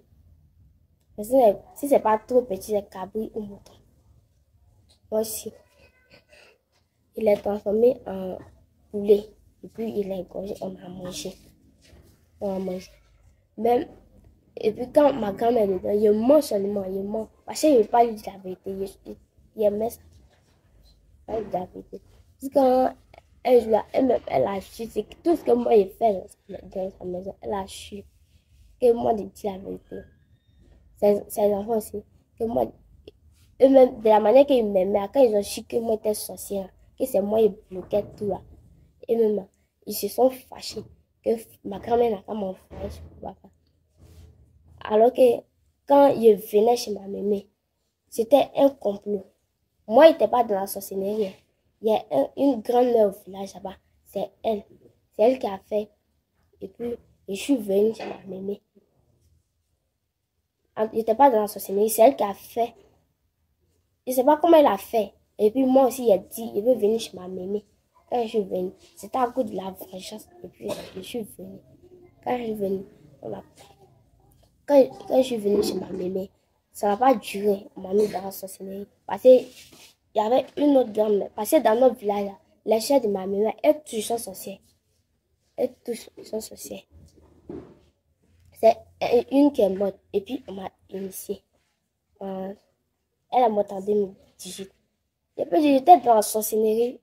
Si c'est pas trop petit, c'est cabri ou mouton. Moi aussi. Il est transformé en poulet. Et puis il est égorgé, on a mangé. Même, et puis quand ma grand-mère est dedans, il ment seulement, il ment. Parce qu'il ne veut pas lui dire la vérité. Il aimait ça. Pas lui dire la vérité. Parce que elle a su, c'est tout ce que moi j'ai fait dans sa maison, elle a su que moi de dire la vérité. Ses enfants aussi, que moi, eux-mêmes, de la manière qu'ils m'aimaient, quand ils ont su que moi j'étais sorcière, que c'est moi qui bloquais tout là, et même, ils se sont fâchés que ma grand-mère n'a pas m'envoyé chez mon papa. Alors que quand ils venaient chez ma mémé, c'était un complot. Moi, je n'étais pas dans la sorcellerie. Il y a une grand-mère au village là-bas. C'est elle. C'est elle qui a fait. Et puis, je suis venue chez ma mémé. Je n'étais pas dans la sorcellerie. C'est elle qui a fait. Je ne sais pas comment elle a fait. Et puis, moi aussi, j'ai dit, je veux venir chez ma mémé. Quand je suis venue, c'était à cause de la vengeance. Et puis, je suis venue. Quand je suis venue, quand je suis venue chez ma mémé, ça n'a pas duré. On m'a mis dans la sorcellerie. Parce qu'il y avait une autre grand-mère. Parce que dans notre village, les chefs de ma mémé, elles tous sont sorcières. Elles tous sont sorcières. C'est une qui est morte. Et puis, on m'a initiée. Elle a morte en 2018. Et puis, j'étais dans la sorcellerie.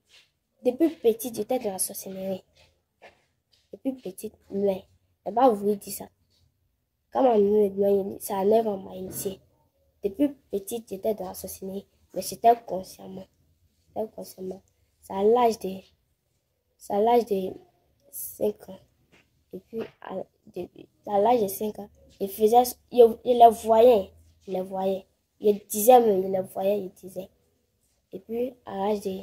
Depuis petite, j'étais dans la sorcellerie. Depuis petite, mais je n'ai pas voulu dire ça. Quand ma maman ça a 9 ans, m'a initiée. Depuis petite, j'étais dans la sorcellerie, mais c'était consciemment. C'est à l'âge de 5 ans. Et puis, à l'âge de 5 ans, il les voyait. Il disait même, il les voyait, il disait. Et puis, à l'âge de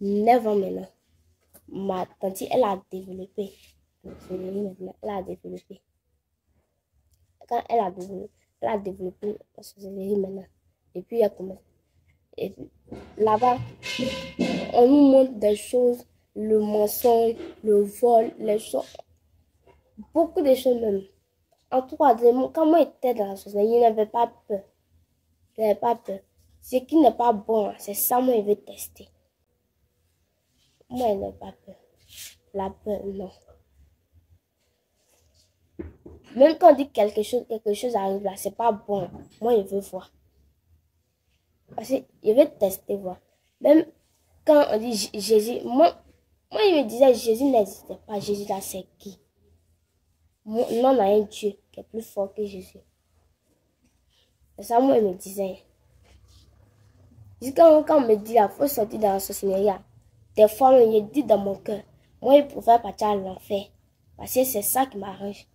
9 ans maintenant, ma tante, elle a développé. Elle a développé. Quand elle a développé la sorcellerie maintenant. Et puis, elle commence. Et puis, là-bas, on nous montre des choses, le mensonge, le vol, les choses. Beaucoup de choses même. En tout cas, quand moi j'étais dans la sorcellerie, il n'avait pas peur. Ce qui n'est pas bon, c'est ça, moi, je veux tester. Moi, il n'ai pas peur. La peur, non. Même quand on dit quelque chose arrive là, c'est pas bon. Moi, je veux voir. Parce que je veux tester, voir. Même quand on dit Jésus, moi, il me disait Jésus n'existait pas. Jésus là, c'est qui? Non, on a un Dieu qui est plus fort que Jésus. C'est ça, moi, il me disait. Quand on me dit, il faut sortir dans la sorcellerie, des fois, je dis dans mon cœur, moi, je préfère partir à l'enfer. Parce que c'est ça qui m'arrange.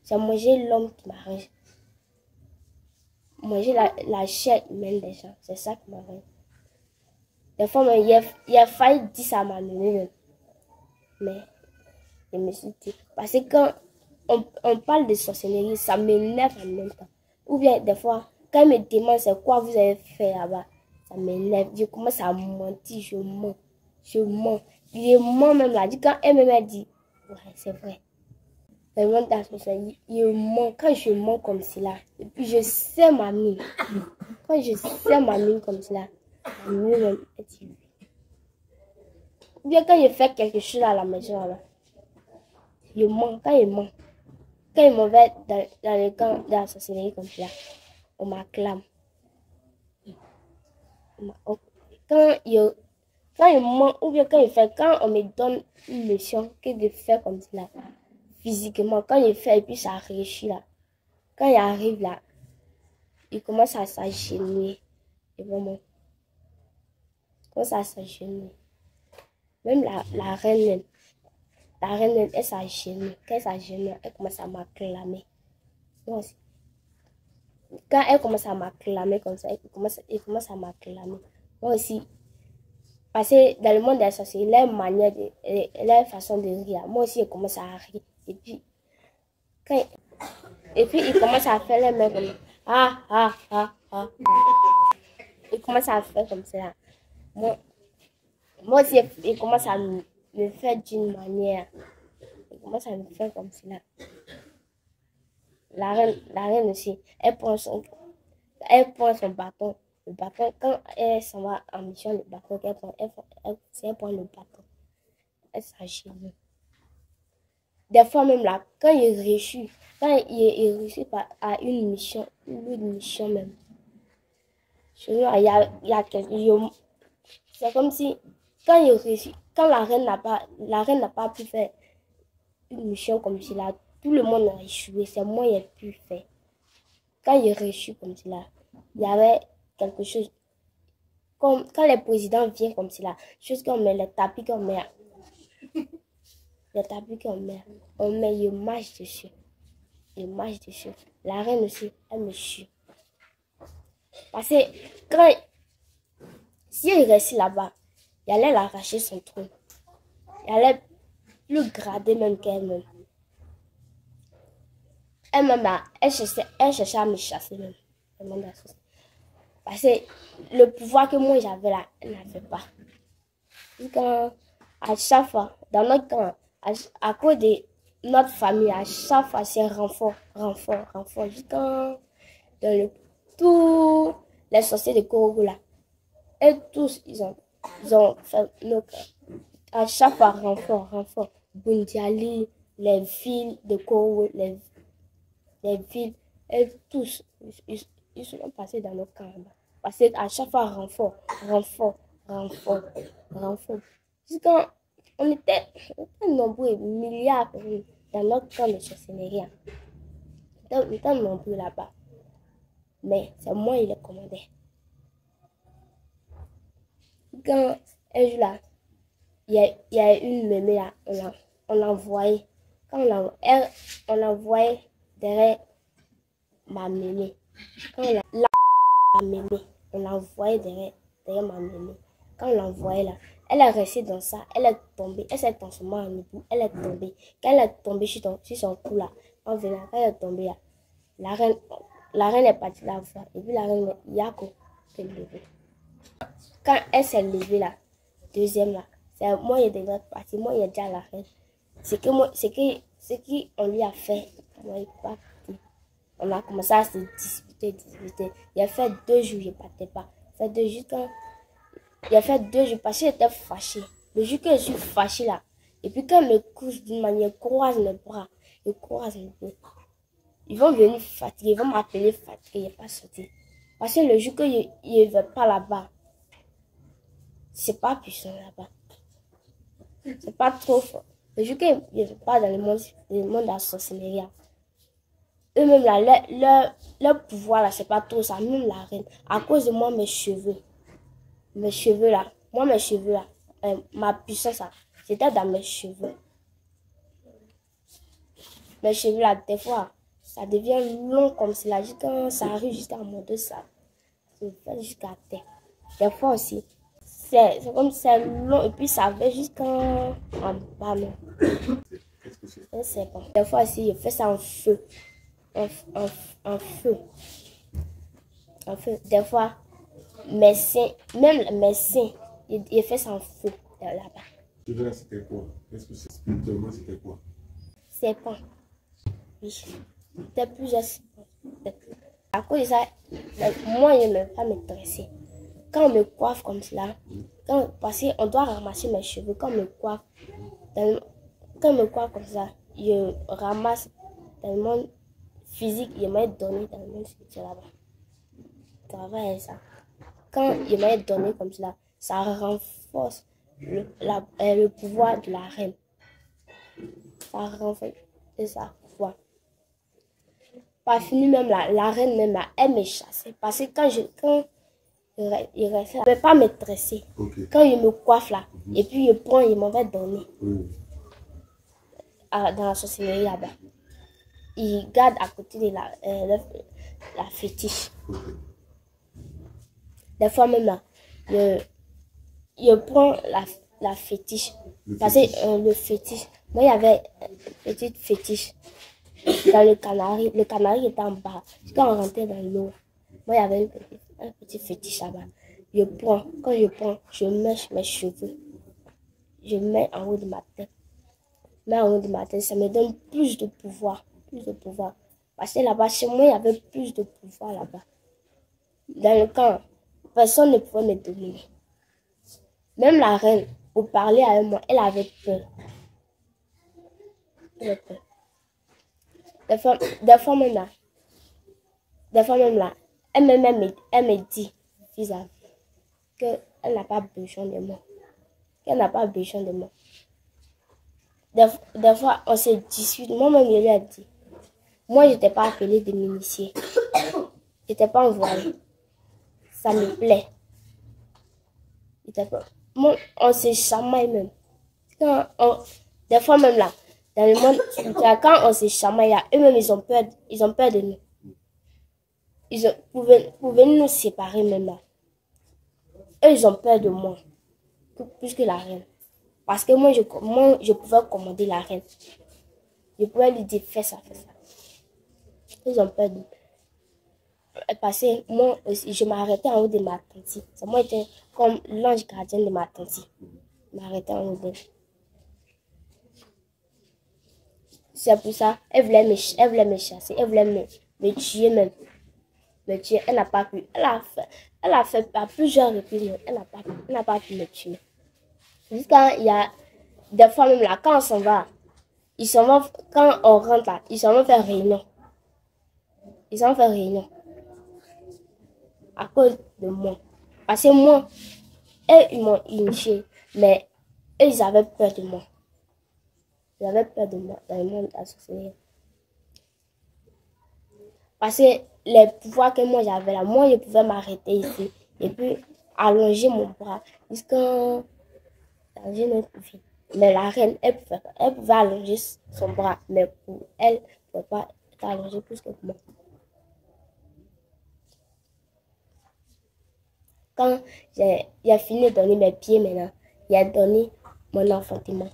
C'est manger l'homme qui m'arrange. Manger la chair humaine des gens. C'est ça qui m'arrange. Des fois, il a failli dire ça à ma maman. Mais je me suis dit. Parce que quand on parle de sorcellerie, ça m'énerve en même temps. Ou bien, des fois, quand il me demande c'est quoi vous avez fait là-bas, ça m'énerve. Je commence à mentir, je mens. Je mens même là. Quand elle me dit, ouais, c'est vrai. C'est vraiment dans la sorcellerie. Je mens. Quand je mens comme cela, et puis je sais ma mine. Quand je sais ma mine comme cela, ma mine même est dit. Ou bien quand il fait quelque chose à la maison, là, il ment, quand il ment. Quand il m'en va dans le camp de la sorcellerie comme ça, on m'acclame. Quand il ment, ou bien quand on me donne une mission que de faire comme ça, physiquement, quand il fait et puis ça réussit là, quand il arrive là, il commence à s'agenouiller. Et vraiment, il commence à s'agenouiller. Même la reine, elle s'agenouille. Quand elle s'agenouille, elle commence à m'acclamer. Moi aussi. Quand elle commence à m'acclamer comme ça, elle commence à m'acclamer. Moi aussi. Parce que dans le monde des sorciers, leur manière, leur façon de rire, moi aussi, elle commence à rire. Et puis il commence à faire les mains comme ça. Ah, ah, ah, ah. Il commence à faire comme ça. Moi aussi, il commence à me faire d'une manière. Il commence à me faire comme cela. La reine aussi, elle prend son bâton. Le bâton, quand elle s'en va en mission, le bâton qu'elle prend, elle prend le bâton. Elle s'agenouille. Des fois même là, quand il réussit à une mission même, il y a quelqu'un. C'est comme si quand il réussit, quand la reine n'a pas pu faire une mission comme cela, tout le monde a échoué. C'est moi qui ai pu faire. Quand il réussit comme cela, il y avait quelque chose. Comme quand les présidents viennent comme cela, chose qu'on met les tapis qu'on met. Les tapis qu'on met, il marche dessus. Il marche dessus. La reine aussi, elle me suit. Parce que si elle restait là-bas, il allait l'arracher son trône. Il allait plus grader même qu'elle-même. Elle cherchait à me chasser même. Parce que le pouvoir que moi j'avais là, elle n'avait pas. Quand, à chaque fois, dans notre camp, à cause de notre famille, à chaque fois, c'est renfort. Jusqu'à dans tous les sorciers de Korogo là. Et tous, ils ont fait nos camps. À chaque fois, renfort. Bundiali, les villes de Korogo, les villes, et tous, ils sont passés dans nos camps. Parce qu'à chaque fois, renfort. Jusqu'à on était nombreux, milliards dans notre camp de sorcellerie. On était nombreux là-bas. Mais c'est moi qui les commandais. Quand un jour là, il y a une mémé là, on l'a envoyée. Quand on l'a envoyée derrière ma mémé. Quand on l'a envoyée derrière ma mémé. Quand on l'a envoyée là, elle est restée dans ça, elle est tombée, elle s'est transformée en époux, elle est tombée. Quand elle est tombée sur son cou là, quand elle est tombée là, la reine est partie la voir. Et puis la reine, Yako, s'est levée. Quand elle s'est levée là, deuxième là, c'est moi qui devais partir, moi qui ai dit à la reine. Ce qu'on lui a fait, moi il pas parti. On a commencé à se disputer. Il a fait 2 jours, je ne partais pas. Il a fait 2 jours parce que j'étais fâchée. Le jour que je suis fâchée là, et puis quand elle me couche d'une manière, croise mes bras, ils vont venir fatiguer, ils vont m'appeler fatiguée, il n'y a pas sorti. Parce que le jour qu'il ne va pas là-bas, c'est pas puissant là-bas. C'est pas trop fort. Le jour qu'il ne va pas dans le monde de la sorcellerie, eux-mêmes là, leur pouvoir là, c'est pas trop ça, même la reine. À cause de moi, mes cheveux là, ma puissance là, c'était dans mes cheveux. Mes cheveux là, des fois, ça devient long comme cela, quand ça arrive jusqu'à mon dos, ça se fait jusqu'à terre. Des fois aussi, c'est comme c'est long et puis ça va jusqu'en bas. C'est bon. Des fois aussi, je fais ça en feu. En feu. Des fois, même mes seins, il fait ça en feu là-bas. C'était quoi? Est-ce que spirituellement c'était quoi? Serpent. Oui. C'était plusieurs serpents. À cause de ça, moi, je ne veux pas me dresser. quand on me coiffe comme cela, parce qu'on doit ramasser mes cheveux, quand on me coiffe, quand on me coiffe comme ça, je ramasse tellement physique, il m'a donné tellement c'est là-bas. Travail ça. Quand il m'a donné comme cela, ça renforce le pouvoir de la reine. Ça renforce ça pouvoir. Pas fini même la reine même là, elle me chassait. Parce que quand il restait, elle ne peut pas me tresser. Okay. Quand il me coiffe là, et puis il prend, il m'en va donner. Dans la sorcellerie là-bas. Il garde à côté de la fétiche. Okay. Des fois même là, je prends la fétiche. Parce que le fétiche, moi il y avait une petite fétiche dans le canari. Le canari était en bas. Quand on rentrait dans l'eau, moi il y avait un petit fétiche là-bas. Quand je prends, je mèche mes cheveux. Je mets en haut de ma tête. En haut de ma tête, ça me donne plus de pouvoir. Plus de pouvoir. Parce que là-bas, chez moi, il y avait plus de pouvoir là-bas. Dans le camp, personne ne pouvait me dominer. Même la reine, pour parler avec moi, elle avait peur. Elle avait peur. Des fois même là, elle me dit, vis-à-vis, qu'elle n'a pas besoin de moi. Qu'elle n'a pas besoin de moi. Des fois, on se dispute. Moi-même, je lui ai dit. Moi, je n'étais pas appelée de m'initier. Je n'étais pas envoyée. Ça me plaît. Moi, on se chamaille même. Des fois même là, dans le monde spirituel, quand on se chamaille là, eux-mêmes, ils ont peur de nous. Pouvaient nous séparer même là. Eux, ils ont peur de moi. Plus que la reine. Parce que moi, je pouvais commander la reine. Je pouvais lui dire, fais ça, fais ça. Ils ont peur de moi. Parce que moi aussi, je m'arrêtais en haut de ma tante. Moi, j'étais comme l'ange gardien de ma tante. Je m'arrêtais en haut d'elle. C'est pour ça, elle voulait me chasser, elle voulait me tuer même. Me tuer, elle n'a pas pu. Elle a fait à plusieurs reprises, elle n'a pas pu me tuer. Jusqu'à il y a des fois même là, quand on s'en va, quand on rentre là, ils s'en vont faire réunion. Ils s'en vont faire réunion. À cause de moi. Parce que moi, eux, ils m'ont initié, mais eux, ils avaient peur de moi. Ils avaient peur de moi dans le monde associé. Parce que les pouvoirs que moi j'avais là, moi, je pouvais m'arrêter ici et puis allonger mon bras jusqu'à dans une autre vie. Mais la reine, elle pouvait allonger son bras, mais pour elle, elle ne pouvait pas être allongée plus que moi. Quand j'ai fini de donner mes pieds maintenant, il a donné mon enfantement.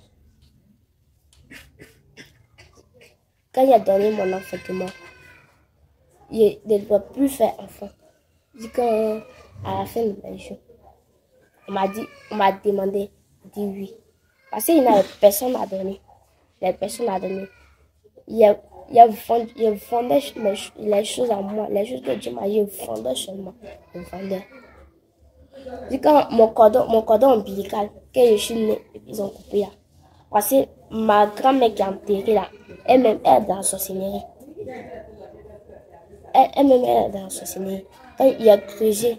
Quand il a donné mon enfantement, je ne dois plus faire enfant. Jusqu'à la fin de mes jours. On m'a demandé, dit oui. Parce qu'il n'y avait personne à donner. Il n'y avait personne à donner. Il fondait les choses en moi. Les choses que Dieu m'a dit, il fondait seulement. Il fondait. Quand mon cordon ombilical, quand je suis née, ils ont coupé là. Parce que ma grand-mère qui est enterrée là, elle-même, elle est dans la sorcellerie. Elle-même, elle est dans la sorcellerie. Quand il a creusé,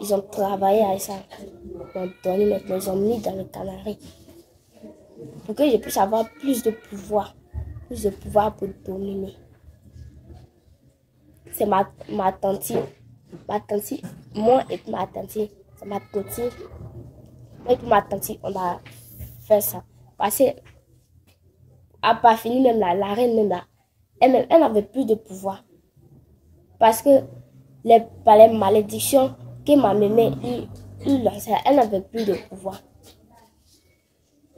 ils ont travaillé avec ça. Ils ont mis dans le canari. Pour que je puisse avoir plus de pouvoir pour dominer. C'est ma tante. Ma tante, moi et ma tante, c'est ma tante. Moi et ma tante, on a fait ça. Parce que, à pas fini même là, la reine même là, elle n'avait plus de pouvoir. Parce que par les malédictions que ma maman lui lançait, elle n'avait plus de pouvoir.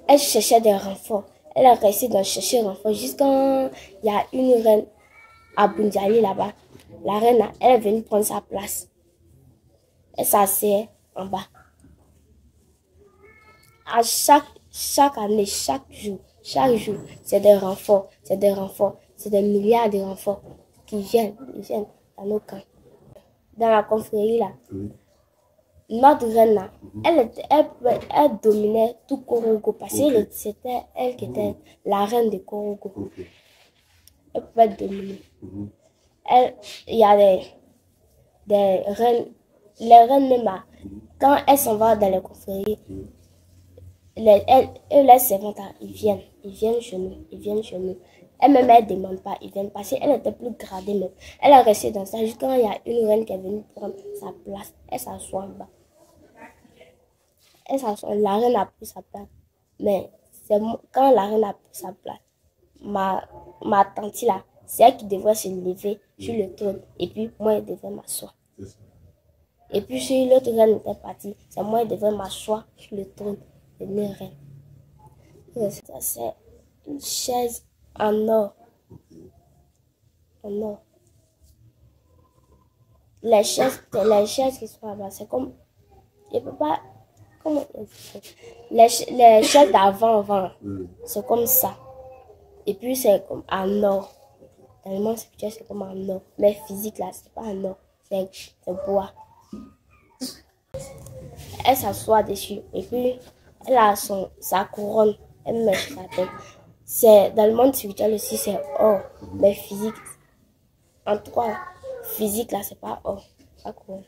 Elle cherchait des renforts. Elle a réussi d'en chercher des renforts jusqu'à il y a une reine à Bundiali là-bas. La reine, elle est venue prendre sa place. Elle s'asseyait en bas. À chaque année, chaque jour, c'est des renforts. C'est des milliards de renforts qui viennent dans nos camps. dans la confrérie là, Oui. notre reine là, elle dominait tout Korogo parce que Ok. c'était elle qui était la reine de Korogo. Ok. Elle pouvait dominer. Mhm. Il y a des reines, les reines même là, quand elles s'en vont dans les confréries, elles laissent ses ventes, ils viennent chez nous, ils viennent chez nous. Elle-même, elle ne demande pas, ils viennent parce qu'elle était plus gradée même. Elle a resté dans ça jusqu'à quand il y a une reine qui est venue prendre sa place. Elle s'assoit en bas. Elle s'assoit, la reine a pris sa place. Mais quand la reine a pris sa place, ma tante là, c'est elle qui devrait se lever sur le trône. Et puis, moi, elle devait m'asseoir. C'est ça. Et puis, si l'autre reine était partie, c'est moi, elle devait m'asseoir sur le trône de mes reines. Ça, c'est une chaise en or. En or. Les chaises qui sont là-bas, c'est comme. Je peux pas. Comment les chaises d'avant, c'est comme ça. Et puis, c'est comme en or. Dans le monde spirituel, c'est comme en or. Mais physique, là, c'est pas en or. C'est bois. Elle s'assoit dessus. Et puis, elle a sa couronne. Elle met sur sa tête. Dans le monde spirituel aussi, c'est or. Mais physique. En tout cas, physique, là, c'est pas or. Pas couronne.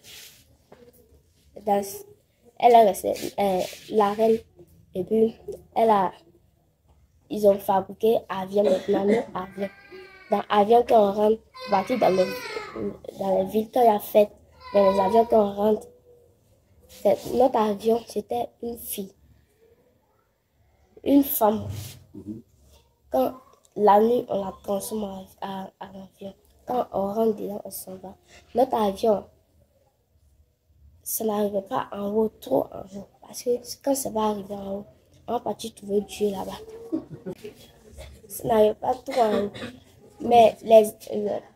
Elle a resté la reine. Et puis, ils ont fabriqué avion maintenant, nous, avion. Dans l'avion, quand on rentre, partir dans les villes, quand il y a fête, dans les avions, quand on rentre, notre avion, c'était une fille, une femme. Quand la nuit, on la transforme en avion. Quand on rentre dedans, on s'en va. Notre avion, ça n'arrivait pas en haut, trop en haut. Parce que quand ça va arriver en haut, on va partir trouver Dieu là-bas. Ça n'arrive pas trop en haut. Mais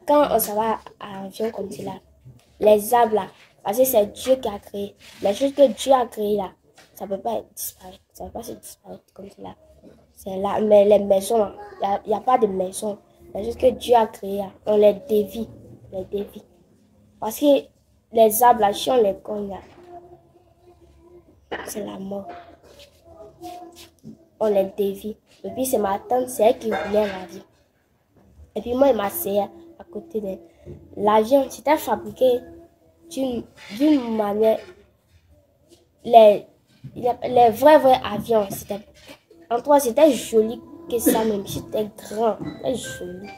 quand on s'en va à l'avion comme ça, les arbres là, parce que c'est Dieu qui a créé. Les choses que Dieu a créées là, ça ne peut pas disparaître. Ça ne peut pas se disparaître comme ça. C'est là. Mais les maisons, il n'y a pas de maison. Les choses que Dieu a créées là, on les dévie. Parce que les arbres là, si on les cogne là, c'est la mort. On les dévie. Et puis c'est ma tante, c'est elle qui voulait l'avion. Et puis moi, je m'asseyais à côté d'elle. L'avion, c'était fabriqué d'une manière. Les vrais avions, en toi, c'était joli que ça même. C'était grand, c'était joli.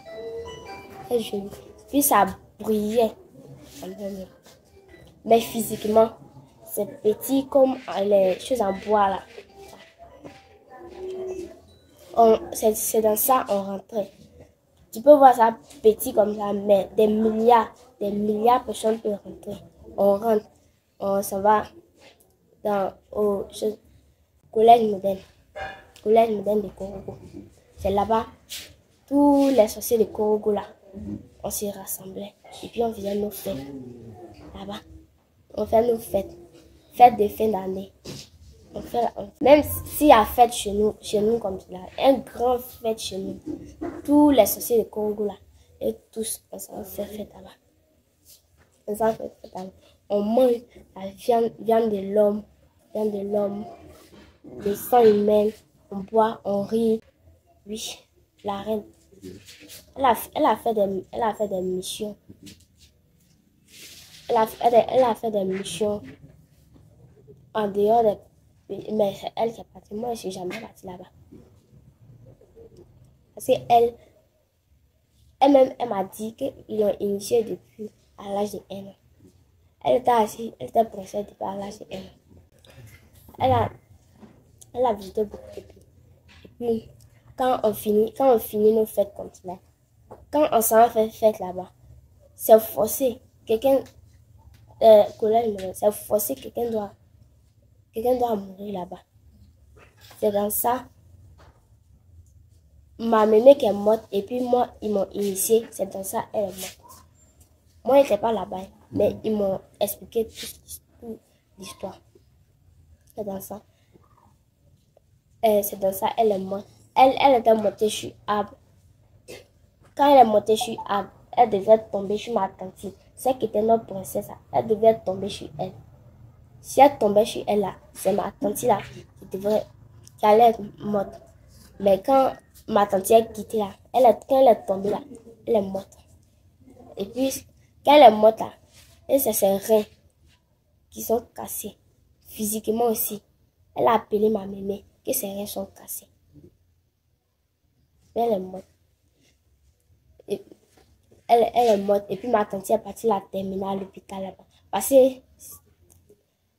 C'était joli. Puis ça brillait. Mais physiquement, c'est petit comme les choses en bois là. C'est dans ça on rentrait. Tu peux voir ça petit comme ça, mais des milliards de personnes peuvent rentrer. On rentre, on s'en va au collège moderne de Korogo. C'est là-bas, tous les sorciers de Korogo là, on s'y rassemblait. Et puis on faisait nos fêtes là-bas. On fait nos fêtes de fin d'année. Même s'il y a fête chez nous comme ça, un grand fête chez nous, tous les sorciers de Congo là, et tous, on s'en fait fête là-bas. On mange la viande de l'homme, le sang humain, on boit, on rit. Oui, la reine, elle a fait des missions. Elle a fait des missions en dehors des. Mais c'est elle qui est partie. Moi, je ne suis jamais partie là-bas. Parce qu'elle-même, elle m'a dit qu'ils l'ont initiée depuis à l'âge de 1 an. Elle était assise, elle était princesse depuis à l'âge de 1 an. Elle a visité beaucoup de pays. Et puis, quand on finit nos fêtes comme ça, quand on s'en fait fête là-bas, c'est forcé. C'est forcé, quelqu'un doit mourir là-bas. C'est dans ça. Ma mémé qui est morte et puis moi, ils m'ont initiée. C'est dans ça, elle est morte. Moi, je n'étais pas là-bas, mais ils m'ont expliqué toute l'histoire. C'est dans ça. Elle est morte. Elle était montée sur arbre. Quand elle est montée sur arbre, elle devait tomber sur ma tante. celle qui était notre princesse, elle devait tomber sur elle. Si elle tombait sur elle, là, c'est ma tante là qui allait être morte. Mais quand ma tante a quitté là, quand elle est tombée là, elle est morte. Et puis, quand elle est morte là, et c'est ses reins qui sont cassés. Physiquement aussi. Elle a appelé ma mémé que ses reins sont cassés. Mais elle est morte. Et elle est morte. Et puis ma tante est partie la terminer à l'hôpital là-bas. Parce que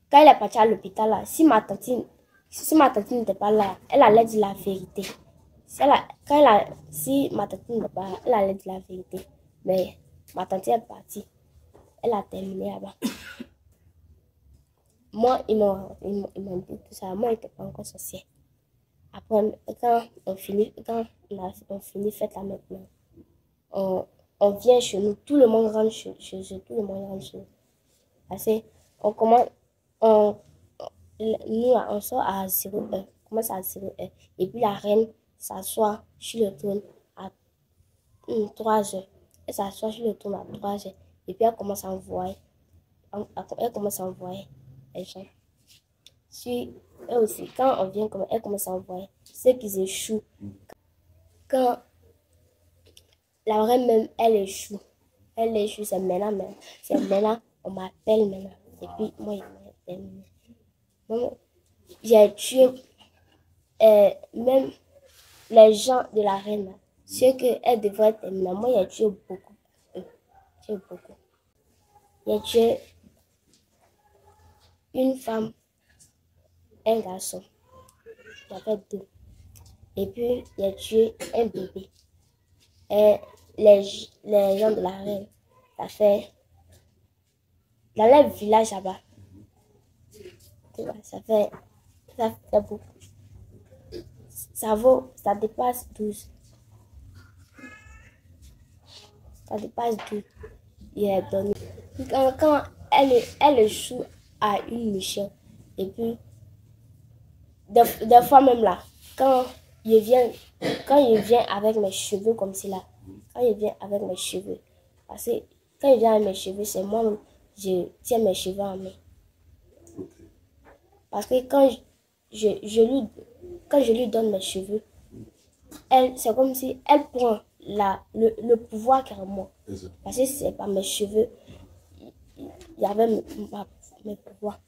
quand elle est partie à l'hôpital là, si ma tante n'était pas là, elle allait dire la vérité. Si ma tante n'était pas là, elle allait dire la vérité. Mais ma tante est partie. Elle a terminé là-bas. Moi, ils m'ont dit tout ça. Moi, je n'étais pas encore sorcière. Après, quand on finit fête là maintenant, on vient chez nous. Tout le monde rentre chez eux. Tout le monde rentre chez nous. Parce que on commence, nous, on sort à 0h. On commence à 0h. Et puis la reine s'assoit sur le trône à 3h. Elle s'assoit sur le trône à 3h. Et puis elle commence à envoyer. Elle commence à envoyer les gens. Puis, elle aussi, quand on vient, elle commence à envoyer ceux qui échouent. Quand la reine même, elle échoue, c'est maintenant même. C'est maintenant, on m'appelle maintenant. Et puis, moi, il m'a terminé. J'ai tué même les gens de la reine, ceux qu'elle devrait terminer. Moi, j'ai tué beaucoup. J'ai tué une femme, un garçon. J'avais 2. Et puis, j'ai tué un bébé. Et les gens de la reine, ça fait... Dans le village là-bas, ça fait beaucoup. Ça dépasse 12. Ça dépasse 12. Il est donné. Quand elle échoue à une mission, et puis, des fois même là, quand il vient avec mes cheveux comme cela, quand il vient avec mes cheveux, parce que quand il vient avec mes cheveux, c'est moi-même, je tiens mes cheveux en main. Parce que quand je lui donne mes cheveux, c'est comme si elle prend le pouvoir carrément. Parce que c'est pas mes cheveux, il y avait mes pouvoirs.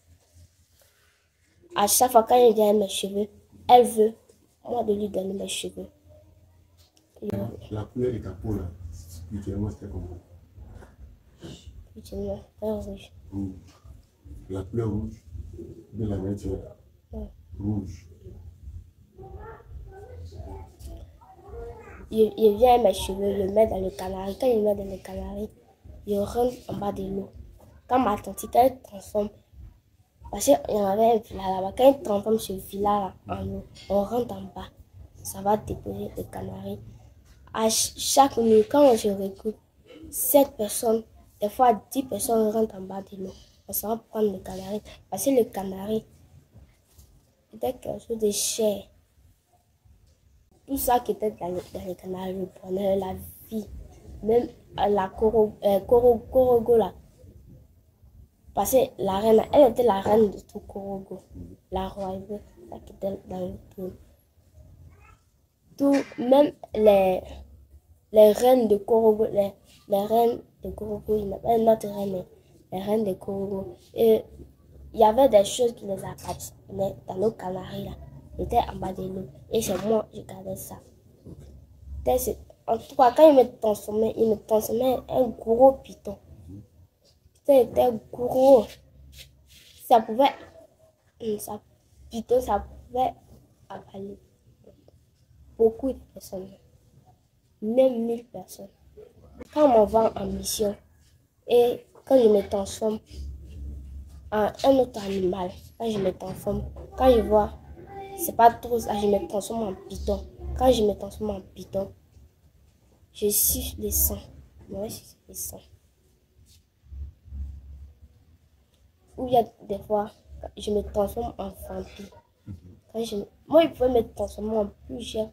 À chaque fois quand il vient avec mes cheveux, elle veut moi de lui donner mes cheveux. La couleur de ta peau là, spirituellement c'était comment? Spirituellement, rouge. La couleur rouge de la nature. Ouais. Rouge. Il vient avec mes cheveux, je le mets dans le canari. Quand il le met dans le canari, je rentre en bas de l'eau. Quand ma tante, quand elle transforme, parce qu'il y en avait un villa là-bas, quand elle transforme ce villa là en eau, on rentre en bas. Ça va déposer le canari. À chaque nuit, quand je recoupe, 7 personnes, des fois 10 personnes rentrent en bas de l'eau. On s'en va prendre le canari. Parce que le canari était quelque chose de cher. Tout ça qui était dans le canari, le bonheur, la vie, même la Korogo là. Parce que la reine, elle était la reine de tout Korogo. La royauté qui était dans le trône. Même les reines de Korogo, les reines de Korogo, il n'y a pas une autre reine, les reines de Korogo. Et il y avait des choses qui les appartenaient dans nos canaries là. J'étais en bas de l'eau. Et c'est moi, je gardais ça. En tout cas, quand il me transformait en un gros python. C'était gros. Ça pouvait avaler beaucoup de personnes. Même 1000 personnes. Quand on va en mission et quand je me transforme en un autre animal, quand je me transforme, quand je vois, c'est pas trop ça, je me transforme en python. Quand je me transforme en python, je siffle les sangs. Moi, je siffle les sangs. Ou il y a des fois, je me transforme en vampire. Moi, il pouvait me transformer en plusieurs.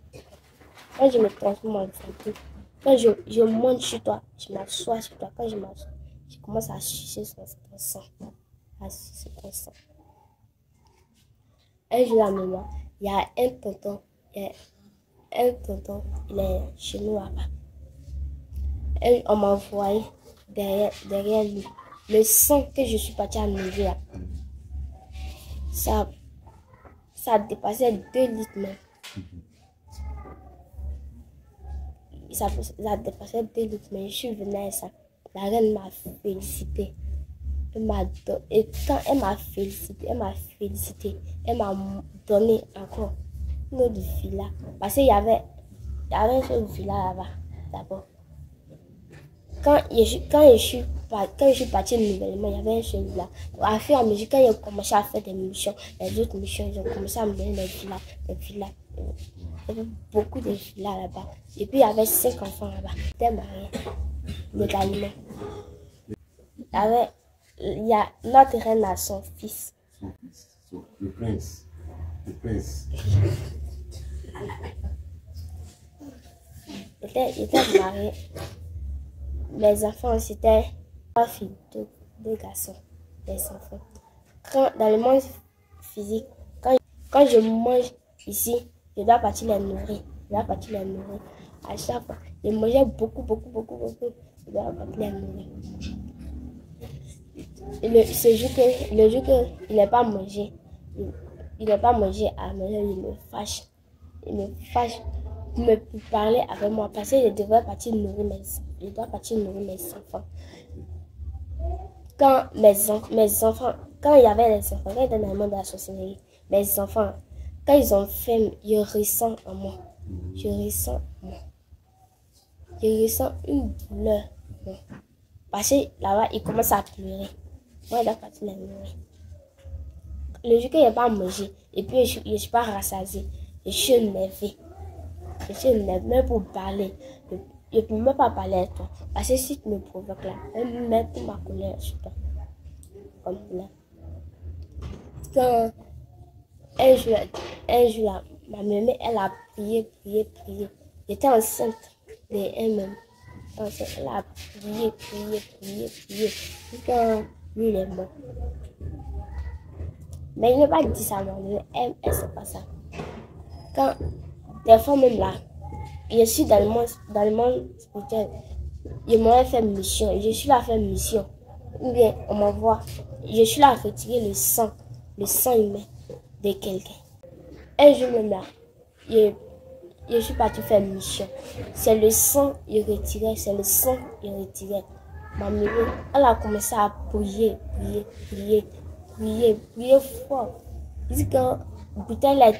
Quand je me transforme en vampire, quand je monte sur toi, je m'assois sur toi. Quand je m'assois, Je commence à sucer son sang. À sucer son sang. Un jour à maman, il y a un tonton, il est chez nous là-bas. Et on m'a envoyé derrière lui. Le sang que je suis partie enlever là, ça dépassait 2 litres même. Ça dépassait 2 litres, mais je suis venue à ça. La reine m'a félicité. Et quand elle m'a félicité, elle m'a donné encore une autre villa. Parce qu'il y avait une villa là-bas, d'abord. Quand je suis partie nouvellement, il y avait une seule villa. À fur et à mesure, quand ils ont commencé à faire des missions, les autres missions, ils ont commencé à me donner des villas. Il y avait beaucoup de villas là-bas. Et puis, il y avait 5 enfants là-bas. J'étais mariée, légalement. Il y a notre reine à son fils. Le prince. Il était marié. Les enfants, c'était 3 filles, 2 garçons, les enfants. Dans le monde physique, quand je mange ici, je dois partir les nourrir. À chaque fois, je mangeais beaucoup. Je dois partir les nourrir. Le jour qu'il n'a pas mangé, à la maison, il me fâche. Il me fâche pour me parler avec moi parce que je devrais partir nourrir mes enfants. Quand mes enfants, quand il y avait les enfants, quand ils étaient dans le monde de la sorcellerie, mes enfants, quand ils ont fait, je ressens en moi. Je ressens une douleur. Parce que là-bas, ils commencent à pleurer. Moi, je dois partir les nourrir. Le jour que je n'ai pas mangé, et puis je ne suis pas rassasiée, je suis énervée. Même pour parler. Je ne peux même pas parler à toi. Parce que si tu me provoques là, même pour ma colère sur toi. Comme là. Quand un jour là, ma maman, elle a prié. J'étais enceinte de elle-même. Elle a prié. Quand lui, il est mort. Mais il n'a pas dit ça à moi. Elle sait pas ça. Quand des fois même là, je suis dans le monde spirituel, ils m'ont fait mission, je suis là à faire mission. Ou bien on m'envoie, je suis là à retirer le sang humain de quelqu'un. Un jour même là, je suis partie faire mission. C'est le sang que je retirais. Ma mère, elle a commencé à prier fort. Quand la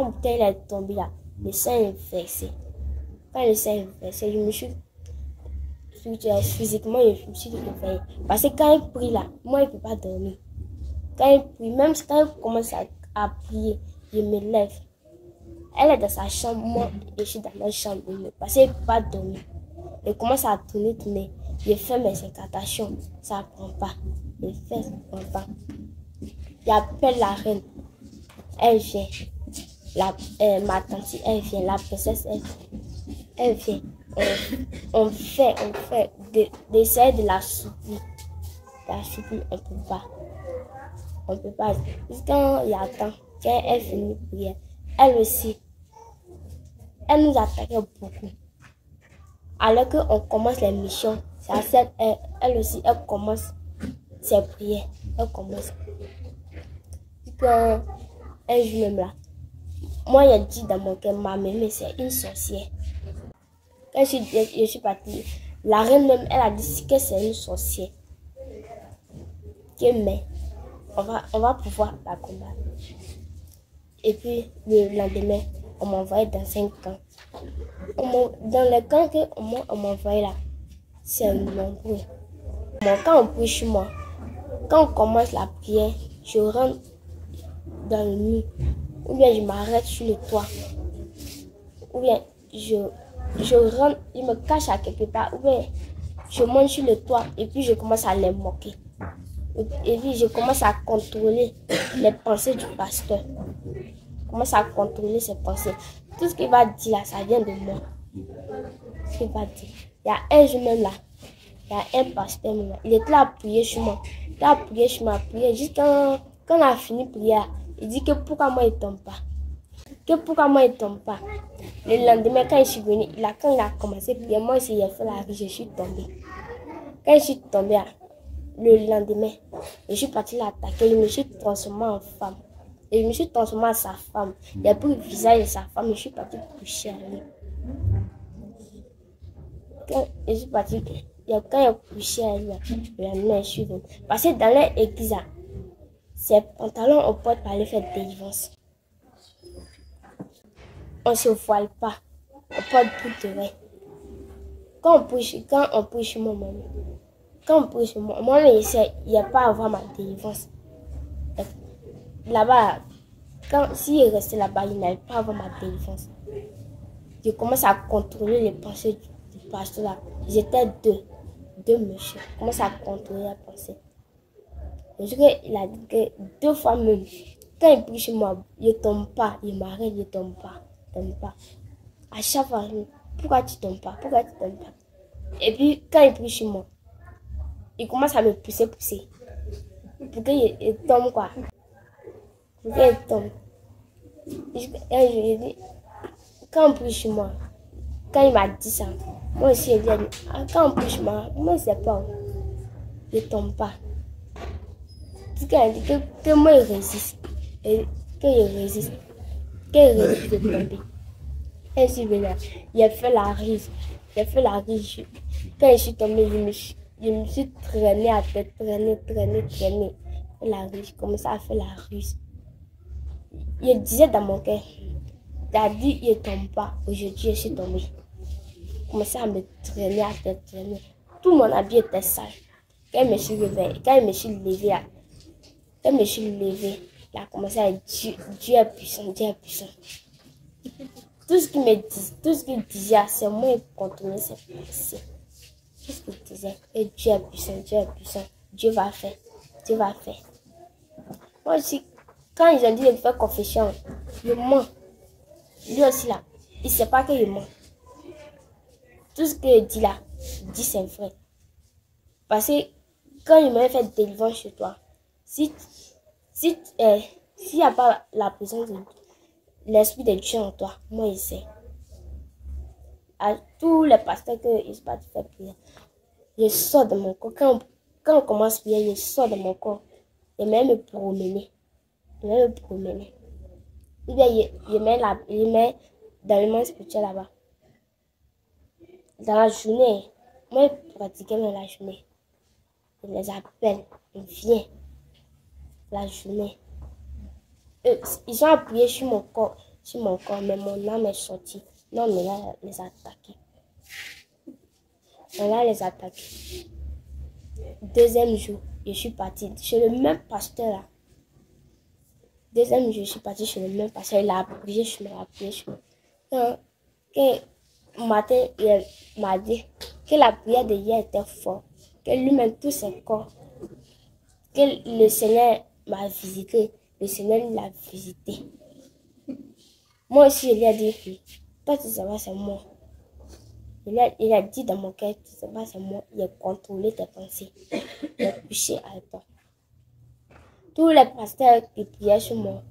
bouteille est tombée là, le sang est versé. Quand le sang est versé, je me suis physiquement, je me suis réveillée. Parce que quand il prie là, moi, je ne peux pas dormir. Quand il prie, même quand il commence à prier, je me lève. Elle est dans sa chambre, moi, je suis dans ma chambre. Parce qu'elle ne peut pas dormir. Elle commence à tourner. Je fais mes incantations, ça ne prend pas. Je fais, ça ne prend pas. J'appelle la reine. Elle vient. Ma tante, elle vient. La princesse, elle vient. On fait d'essayer de la soutenir. La soutenir, on ne peut pas. Quand il y a temps, quand elle finit de prier, elle aussi, elle nous attaquait beaucoup. Alors qu'on commence les missions, c'est à cette heure, elle aussi, elle commence ses prières. Elle commence. Quand un jour même là, moi j'ai dit dans mon cœur, ma maman c'est une sorcière. Quand je suis partie, la reine même, elle a dit que c'est une sorcière. Mais on va pouvoir la combattre. Et puis le lendemain, on m'a envoyé dans 5 camps. Dans le camp qu'on m'a envoyé là, c'est nombreux. Quand on prie chez moi, quand on commence la prière, je rentre dans le mur. Ou bien je m'arrête sur le toit. Ou bien je rentre, je me cache à quelque part. Ou bien je monte sur le toit et puis je commence à les moquer. Et puis je commence à contrôler les pensées du pasteur. Je commence à contrôler ses pensées. Tout ce qu'il va dire là, ça vient de moi. Ce qu'il va dire. Il y a un jour même là, il y a un pasteur, il était là à prier sur moi. Il était là à prier sur moi, à prier. Juste quand on a fini de prier, il dit que pourquoi moi il ne tombe pas. Que pourquoi moi il ne tombe pas. Le lendemain, quand je suis venue, quand il a commencé à prier, moi aussi, j'ai fait la rue, je suis tombée. Quand je suis tombée, le lendemain, je suis partie l'attaquer, je me suis transformée en femme. Et je me suis transformée en sa femme. Il a pris le visage de sa femme, je suis partie coucher à lui. Quand je suis partie, quand il a couché à lui, le lendemain, je suis venue. Parce que dans l'église, ces pantalons, on porte pour aller faire délivrance. On ne se voile pas, on porte tout de vrai. Quand on prie chez moi, quand on prie chez moi, il n'y a pas à avoir ma délivrance. Là-bas, s'il est resté là-bas, il n'avait pas à avoir ma délivrance. Je commence à contrôler les pensées du pasteur là. J'étais deux messieurs. Je commence à contrôler la pensée. Il a dit que 2 fois même, quand il prie chez moi, il ne tombe pas, il m'arrête, il ne tombe pas. À chaque fois, pourquoi tu ne tombes pas? Pourquoi tu ne tombes pas? Et puis, quand il prie chez moi, il commence à me pousser. Pour qu'il tombe quoi? Pour qu'il tombe. Et je lui ai dit, quand on prie chez moi, quand il m'a dit ça, moi aussi, il a dit, quand on prie chez moi je ne sais pas, je ne tombe pas. Quand il dit que moi, il résiste. Et qu'il résiste de tomber. Et il a fait la ruse. Quand je suis tombée, je me suis traînée à tête, traînée. La ruse, je commençais à faire la ruse. Il disait dans mon cœur, t'as dit, il ne tombe pas. Aujourd'hui, je suis tombée. Je commençais à me traîner à tête, traîner. Tout mon habit était sale. Quand je me suis levée, il a commencé à dire, Dieu est puissant. Tout ce qu'il disait, c'est moi qui contrôlais ses pensées. Tout ce qu'il disait, et Dieu est puissant, Dieu va faire. Moi aussi, quand ils ont dit de faire confession, je mens. Lui aussi là, il ne sait pas que je mens. Tout ce qu'il dit là, il dit c'est vrai. Parce que quand il m'a fait délivrance chez toi, s'il n'y a pas la présence de l'esprit de Dieu en toi, moi je sais. À tous les pasteurs qui se battent faire prier, je sors de mon corps. Quand on commence à prier, je sors de mon corps. Et même me promener. Il met dans le monde spirituel là-bas. Dans la journée, moi je pratiquais dans la journée. Il les appelle, il vient. La journée. Ils ont appuyé sur mon corps, mais mon âme est sortie. Non, mais là, les attaquer. Deuxième jour, je suis partie chez le même pasteur là. Deuxième jour, je suis partie chez le même pasteur. Il a prié sur moi, Quand matin, il m'a dit que la prière de hier était forte, que lui-même, tout son corps, que le Seigneur m'a visité, le Seigneur l'a visité. Moi aussi, il lui a dit, toi tu sais pas, c'est moi. Il a dit dans mon cœur, tu sais pas, c'est moi. Il a contrôlé tes pensées. Il a couché avec toi. Tous les pasteurs qui priaient sur moi,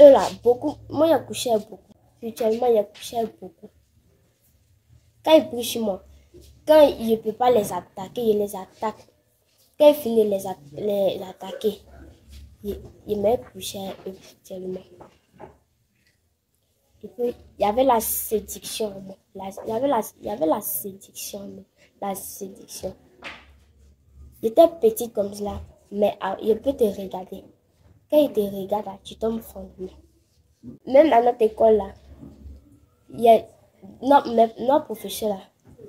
eux là, beaucoup, moi il a couché avec beaucoup. Spirituellement, il a couché avec beaucoup. Quand il prie sur moi, quand il ne peut pas les attaquer, il les attaque. Quand il finit de les attaquer, il m'a couché spirituellement. Et puis, il y avait la séduction. Il y avait la séduction. Il était petit comme cela, mais il peut te regarder. Quand il te regarde, tu tombes fondement. Même dans notre école, là, il y a notre professeur, là,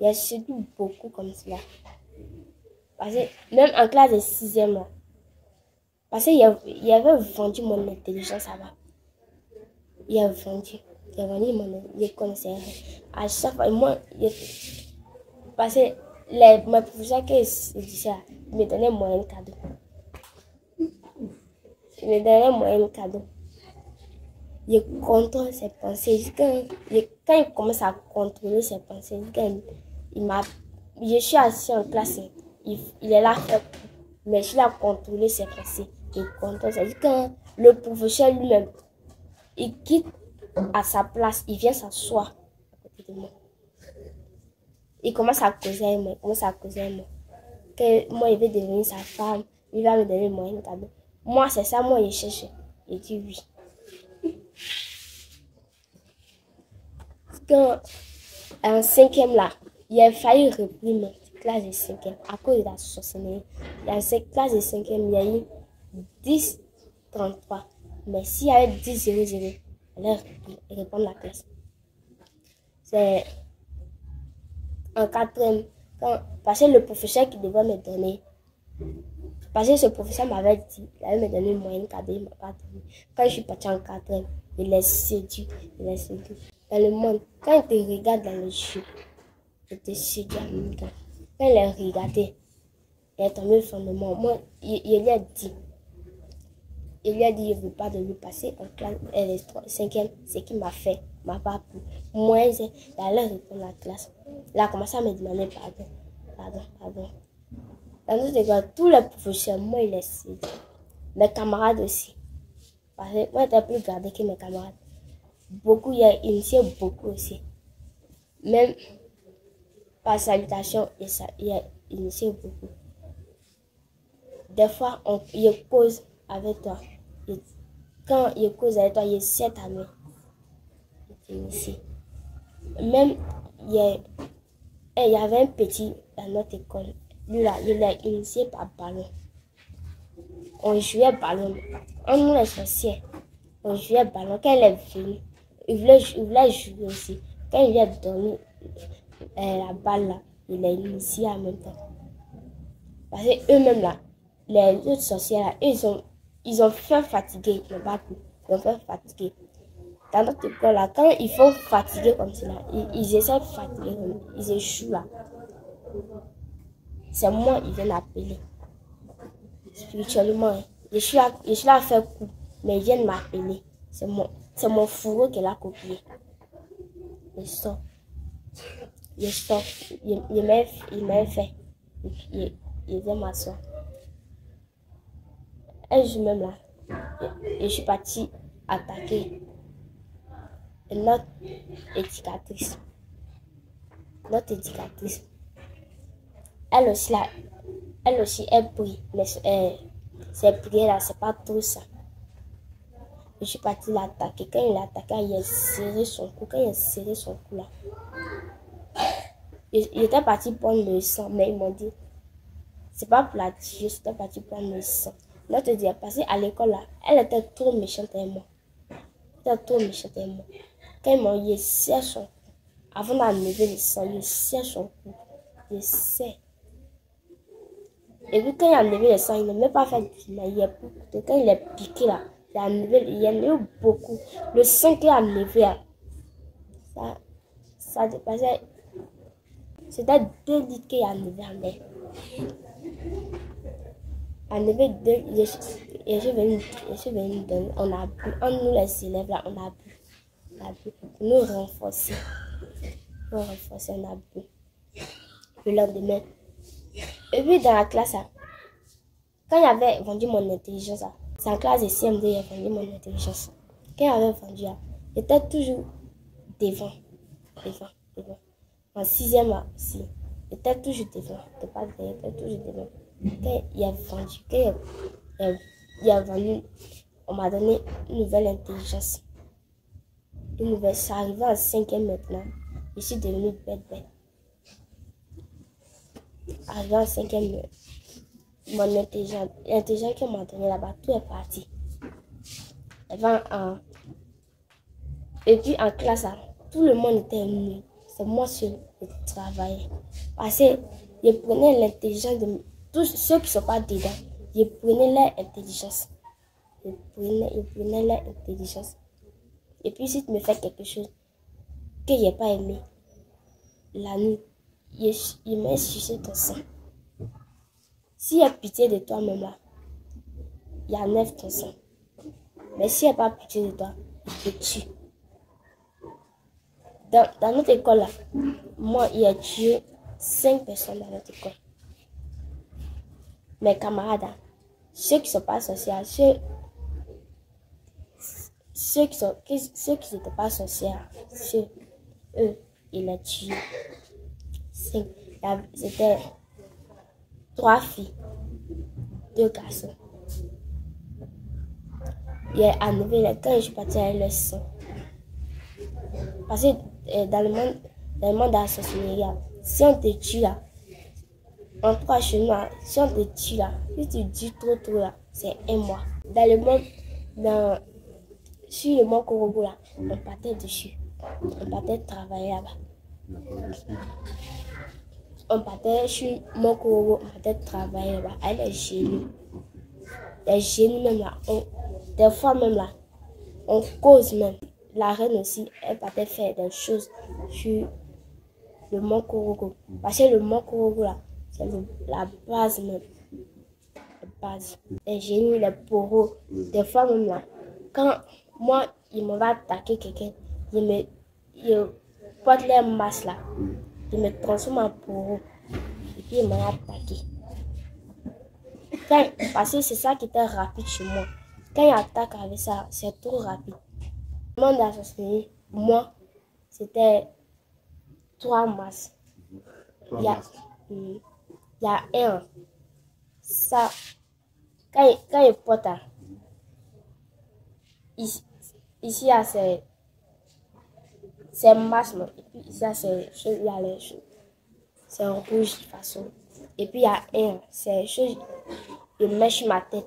il a séduit beaucoup comme cela. Parce que même en classe de 6e, là, parce qu'il avait vendu mon intelligence là-bas. Il a vendu mon connaissance. À chaque fois, moi, parce que mes professeurs qui disaient ça, ils me donnaient moi un cadeau. Il contrôle ses pensées. Quand il commence à contrôler ses pensées, il je suis assis en classe, il est là, mais je suis là contrôler ses pensées. Il contrôle, c'est-à-dire quand le professeur lui-même, il quitte à sa place, il vient s'asseoir à côté de moi. Il commence à causer avec moi, Que moi, il veut devenir sa femme, il va me donner le moyen de cadeau. Moi, c'est ça, moi, je cherche. Il dit oui. Quand, en 5e là, il a failli reprendre ma classe de 5e à cause de la sorcellerie. Dans cette classe de 5e, il y a eu 10-33. Mais s'il y avait 10-0-0, elle allait reprendre la classe. C'est en 4e, parce que le professeur qui devait me donner, parce que ce professeur m'avait dit, il allait me donner une moyenne cadeau, il ne m'a pas donné. Quand je suis partie en 4e, il est séduit, Dans le monde, quand il te regarde dans les yeux, il te séduit en même temps. Quand il a regardé, il est tombé au fond de moi. Moi, il lui a dit, je ne veux pas de lui passer en classe 5e, ce qu'il m'a fait, m'a pas plu. Moi, il allait répondre à la classe. Il a commencé à me demander pardon. Dans notre école, tous les professeurs, moi, il est séduit. Mes camarades aussi. Parce que moi, j'étais plus gardé que mes camarades. Beaucoup, il a initié beaucoup aussi. Même par salutation, il a initié beaucoup. Des fois, il cause avec toi. Quand il cause avec toi, il sait ta main. Il t'initie. Même, il y avait un petit dans notre école. Lui là, il l'a initié par ballon. On jouait ballon. On nous les sorciers. On jouait ballon. Quand il est venu, il voulait jouer aussi. Quand il lui a donné la balle là, il l'a initié en même temps. Parce que eux-mêmes là, les autres sorciers là, ils ont fait fatiguer, ils n'ont pas pu. Ils ont fait fatiguer. Dans notre école là, quand ils font fatiguer comme cela, ils essaient de fatiguer, ils échouent là. C'est moi, ils viennent appeler. Spirituellement, hein. Je suis là à faire coup, mais ils viennent m'appeler. C'est mon fourreau qui l'a copié. Il sort. Il m'a fait. Il vient m'asseoir. Un jour même là, je suis partie attaquer notre éducatrice. Elle aussi, elle prie, mais ses prières là, c'est pas tout ça. Je suis partie l'attaquer. Quand il l'a attaqué, il a serré son cou. Quand il a serré son cou là, il était parti prendre le sang, mais ils m'ont dit, c'est pas pour la tuer, c'était parti prendre le sang. Notre dit, parce qu'à l'école là, elle était trop méchante avec moi. Quand ils m'ont serré son cou, avant d'enlever le sang, il serre son cou. Il serre. Et puis quand il a enlevé le sang, il n'a même pas fait du mal. Quand il est piqué là, il a enlevé beaucoup. Le sang qu'il a enlevé là, ça dépassait. C'était 2 litres qu'il a enlevé en l'air. Enlevé 2 litres. Et je suis venue donner. On a bu. Entre nous les élèves là, on a bu. Pour nous renforcer. On a bu. Le lendemain. Et puis dans la classe, quand il avait vendu mon intelligence, c'est en classe de CM2, il a vendu mon intelligence. Quand il avait vendu, il était toujours devant. En 6e aussi, il était toujours devant. Il était toujours devant. Quand il a vendu, on m'a donné une nouvelle intelligence. Ça arrivait en 5e maintenant. Je suis devenue bête. Arrivé en 5e, mon l'intelligence qu'on m'a donné là-bas, tout est parti. Et puis en classe, tout le monde était nul. C'est moi seul qui travaillais. Parce que je prenais l'intelligence de tous ceux qui ne sont pas dedans. Je prenais leur intelligence. Et puis si tu me fais quelque chose que je n'ai pas aimé, la nuit, il m'a sucé ton sang. S'il y a pitié de toi-même là, il enlève ton sang. Mais s'il n'y a pas pitié de toi, il te tue. Dans notre école là, moi, il a tué 5 personnes dans notre école. Mes camarades, ceux qui ne sont pas sorciers, ceux qui n'étaient pas sorciers, eux, ils les tuaient. C'était 3 filles, 2 garçons. Et à Nouvelle, quand je suis partie à la leçon, parce que dans le monde de la sorcellerie, si on te tue là, en 3 chemins, si on te tue là, si tu dis trop là, c'est 1 mois. Dans le monde, sur le mont Korogo là, on partait dessus. On partait travailler là-bas. On partait sur le mont Korogo, on partait travailler là-bas. Avec les génies. Les génies même là, des fois même là, on cause même. La reine aussi, elle partait faire des choses sur le mont Korogo. Parce que le mont Korogo là, c'est la base même. La base. Les génies, les poros, des fois même là, quand moi, il me va attaquer quelqu'un, il porte les masses là, il me transforme en poro, et puis il m'a attaqué. Parce que c'est ça qui était rapide chez moi. Quand il attaque avec ça, c'est trop rapide. Le monde associé, moi, c'était 3 masses. Il y a un. Ça, quand il porte, ici, il y a ces masses, et puis ici, il y a les choses. C'est rouge de toute façon. Et puis il y a un, c'est chose, il met sur ma tête.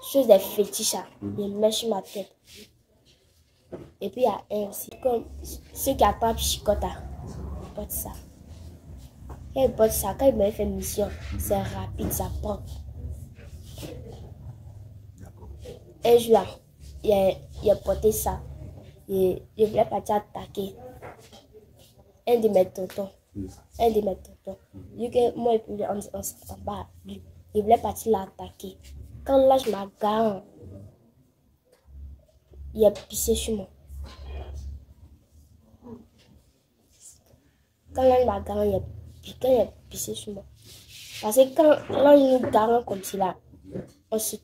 Chose des fétiches, il met sur ma tête. Et puis il y a un aussi, comme ceux qui attrapent Chicota, ils portent ça. Quand ils portent ça, quand ils me font mission, c'est rapide, ça prend. Un jour là, il a porté ça. Il voulait partir attaquer un de mes tontons. Vu que moi et puis on s'entend pas. Il voulait partir l'attaquer. Quand là, je m'agarre, il a pissé sur moi. Quand là, je m'agarre, il a pissé sur moi. Parce que quand là, il nous garde comme cela, on se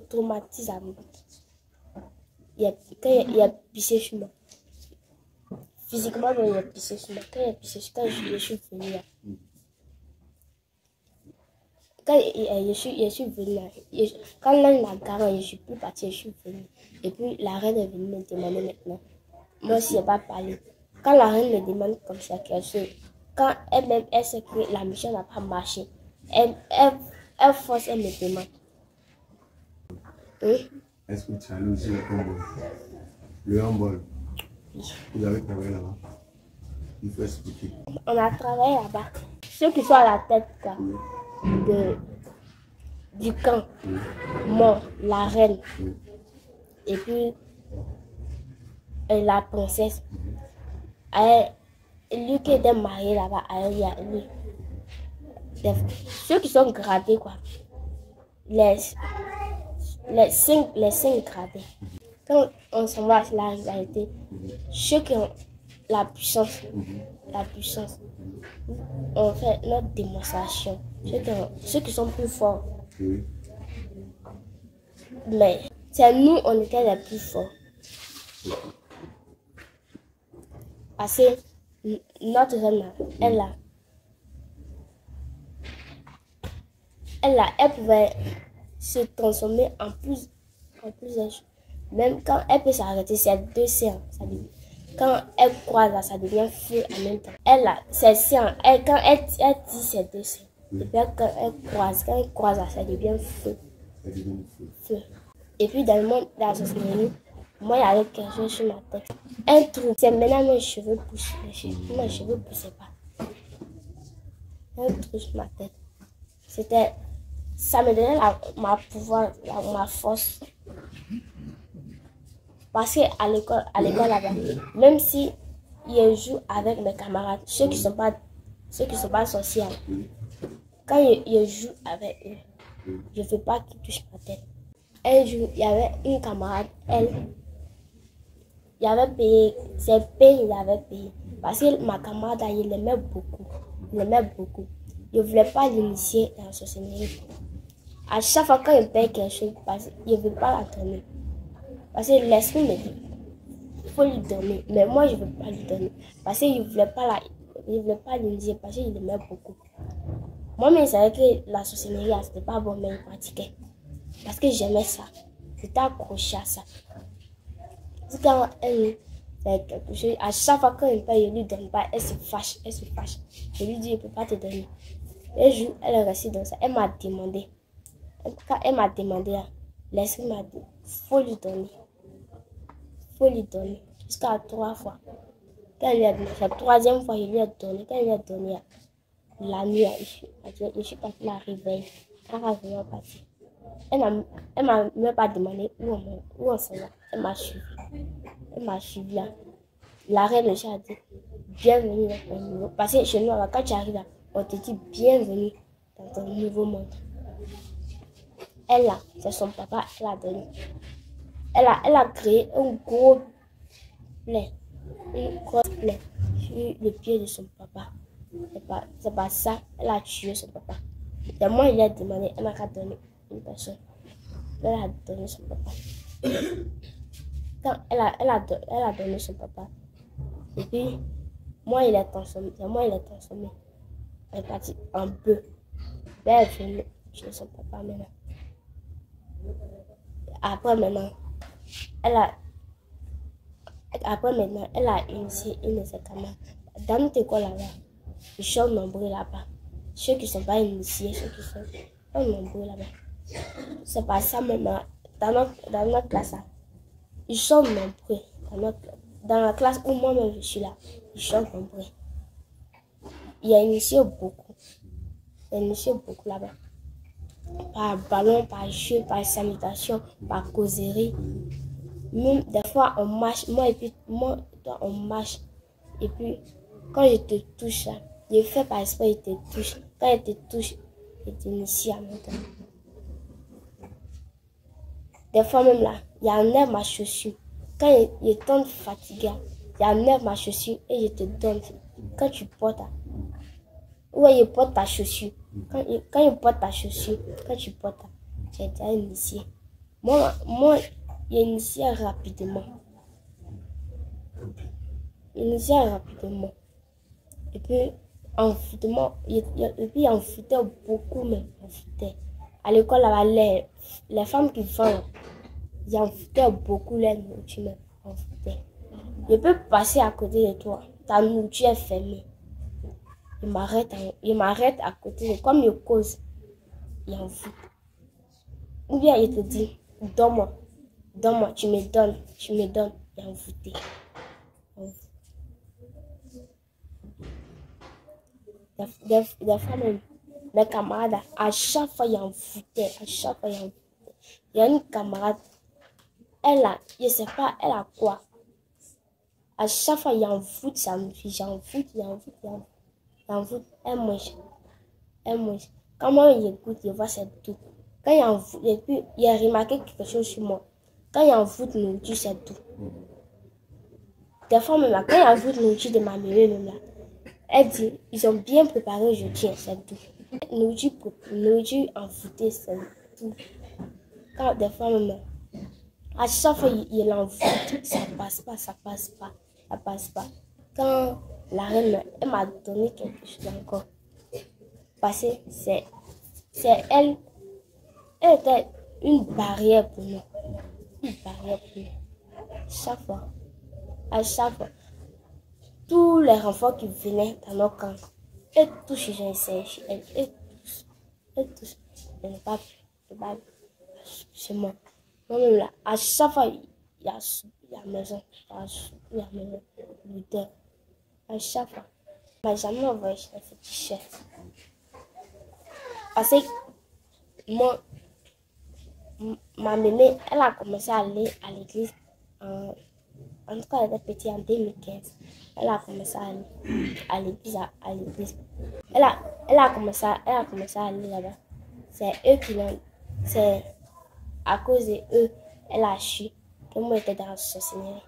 traumatise à nous. Quand il a pissé sur moi. Physiquement, il a pissé sur moi. Quand il a pissé sur moi, quand je suis venue là. Quand je suis venue là, quand là, il m'a garé, je ne suis plus partie, je suis venue. Et puis, la reine est venue me demander maintenant. Moi aussi, je n'ai pas parlé. Quand la reine me demande comme ça quelque chose, quand elle-même, elle sait que la mission n'a pas marché, elle force, elle me demande. Est-ce que tu as aussi le handball? Vous avez travaillé là-bas? Il faut expliquer. On a travaillé là-bas. Ceux qui sont à la tête là, du camp, moi, la reine, et puis la princesse, lui qui était marié là-bas, lui. Ceux qui sont gradés, quoi. Les 5 gradés. Quand on s'en va à la réalité, ceux qui ont la puissance, on fait notre démonstration. Ceux qui sont plus forts. Mais c'est nous, on était les plus forts. Parce que notre reine, elle pouvait se transformer en plusieurs choses. Même quand elle peut s'arrêter, c'est 2 séances. Quand elle croise, ça devient feu en même temps. C'est séances. Quand elle dit c'est 2 séances. Et puis quand elle croise, ça devient feu. Feu. Et puis dans le monde de la sorcellerie, moi il y avait quelque chose sur ma tête. Un trou. C'est maintenant mes cheveux poussent. Mes cheveux ne poussaient pas. Un trou sur ma tête. Ça me donnait ma pouvoir, ma force. Parce qu'à l'école là-bas, même si je joue avec mes camarades, ceux qui sont pas sorciers, quand je joue avec eux, je ne veux pas qu'ils touchent ma tête. Un jour, il y avait une camarade, il avait payé, ses peines, il avait payé. Parce que ma camarade, il l'aimait beaucoup. Il l'aimait beaucoup. Je ne voulais pas l'initier dans la sorcellerie. À chaque fois quand il paye quelque chose, je ne veux pas la donner. Parce que l'esprit me dit, il faut lui donner. Mais moi, je ne veux pas lui donner. Parce qu'il ne voulait pas l'initier parce qu'il l'aimait beaucoup. Moi-même, je savais que la sorcellerie, ce n'était pas bon, mais il pratiquait. Parce que j'aimais ça. J'étais accroché à ça. Quand elle fait quelque chose, à chaque fois qu'elle paye, je ne lui donne pas, elle se fâche. Je lui dis, je ne peux pas te donner. Un jour, elle est restée dans ça. Elle m'a demandé. Quand elle m'a demandé, l'esprit m'a dit, il faut lui donner. Il faut lui donner. Jusqu'à 3 fois. Quand elle lui a donné, la 3e fois, je lui ai donné. Quand elle lui a donné, la nuit, je suis partie la réveiller. Elle a vraiment parti. Elle m'a même pas demandé où on s'en va. Elle m'a suivi. Elle m'a suivi là. La reine de chat a dit bienvenue dans ton nouveau. Parce que chez nous, quand tu arrives là, on te dit bienvenue dans ton nouveau monde. Elle là, c'est son papa, elle a donné. Elle a créé un gros plaie. Une grosse plaie sur le pied de son papa. C'est pas ça, elle a tué son papa. Et moi, il a demandé, elle m'a donné une personne. Elle a donné son papa. Quand elle a donné son papa. Et puis, moi, il est transformé. Elle est partie en bœuf. Elle est venue chez son papa maintenant. Après maintenant, elle a initié une de ses camarades. Dans notre école là-bas, ils sont nombreux là-bas. Ceux qui ne sont pas initiés, ceux qui sont nombreux là-bas. C'est pas ça maintenant. Dans notre classe, ils sont nombreux. Dans la classe où moi-même je suis là, ils sont nombreux. Il a initié beaucoup. Là-bas. Par ballon, par jeu, par salutation, par causerie. Même des fois on marche, toi on marche. Et puis quand je te touche, là, je fais par esprit, je te touche. Quand je te touche, je t'initie à mon temps. Des fois même là, il y a un nerf ma chaussure. Quand je tombe fatigué, il y a un nerf ma chaussure et je te donne. Quand tu portes, ouais, je porte ta chaussure. Quand je porte ta chaussure, quand tu portes, j'ai déjà initié. Moi, j'ai initié rapidement. Et puis, en foutait beaucoup, mais on foutait. À l'école, là, les femmes qui vendent, ils en foutaient beaucoup les nourritures, mais on foutait. Je peux passer à côté de toi, ta nourriture est fermée. Il m'arrête à côté de comme je cause, il en fout. Ou bien il te dit, donne-moi, tu me donnes, il en foutait. Des fois même, mes camarades, à chaque fois, ils en foutaient. Il y a une camarade, elle a, je ne sais pas, elle a quoi. À chaque fois, il en fout, ça me fait, j'en fout. Elle mange. Quand moi, j'écoute, je vois c'est tout. Quand il en fout, et puis, il a remarqué quelque chose sur moi. Quand il en fout, nourriture, c'est tout. Des fois, même là, quand il en fout, nourriture de ma mère, même là, elle dit, ils ont bien préparé aujourd'hui, c'est tout. Nourriture en foutée, c'est tout. Quand des fois, même, à chaque fois, il en fout, ça passe pas. Quand la reine, elle m'a donné quelque chose encore. Parce que c'est elle était une barrière pour nous. À chaque fois. Tous les renforts qui venaient dans nos camps, et tous j'ai essayé chez elle, et tous, je n'ai pas pu, chez moi. Moi-même là, à chaque fois, il y a maison, lutteur, à chaque fois. Je n'ai jamais envoyé chez les féticheurs. Parce que moi, ma mémé, elle a commencé à aller à l'église en tout cas, elle était petite en 2015. Elle a commencé à aller à l'église. Elle a commencé à aller là-bas. C'est eux qui l'ont. C'est à cause d'eux, elle a su que moi j'étais dans la sorcellerie.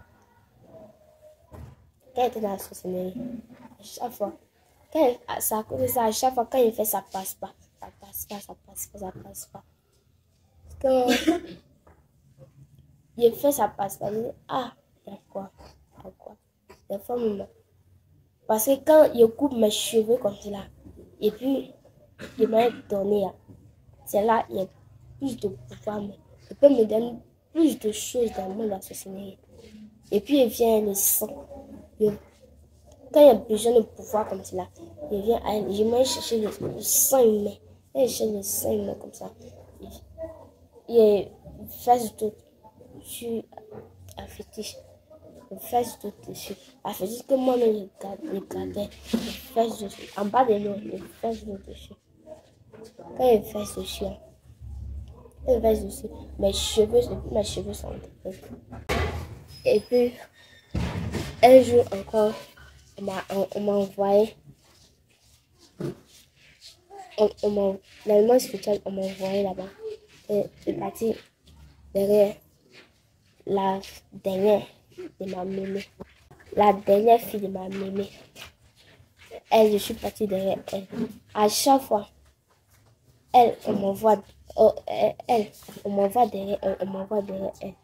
quand il était dans la sorcellerie, à chaque fois, c'est à cause de ça, à chaque fois, quand il fait, ça passe pas. Ça passe pas, ça passe pas, ça passe pas. Quand il fait, ça passe pas. Je dis, ah, il y a quoi? Il y a quoi? Des fois, parce que quand il coupe mes cheveux comme cela, et puis il m'a donné, c'est là, il y a plus de pouvoir, mais il peut me donner plus de choses dans le monde de la sorcellerie. Et puis il vient le sang. Quand il y a besoin de pouvoir comme cela, il vient à elle. Je vais chercher le sang humain. Il cherche le sang humain comme ça. Il fait tout. Je suis un fétiche. Je fais tout dessus. Un fétiche que moi-même je gardais. Je fais dessus. En bas de l'eau, je fais tout dessus. Quand il fait dessus, mes cheveux sont détruits. Et puis, un jour encore, on m'a envoyé, dans le monde spirituel, on m'a envoyé là-bas. Et je suis partie derrière la dernière de ma mémé. La dernière fille de ma mémé. Je suis partie derrière elle. À chaque fois, on m'envoie derrière elle, on m'envoie derrière elle.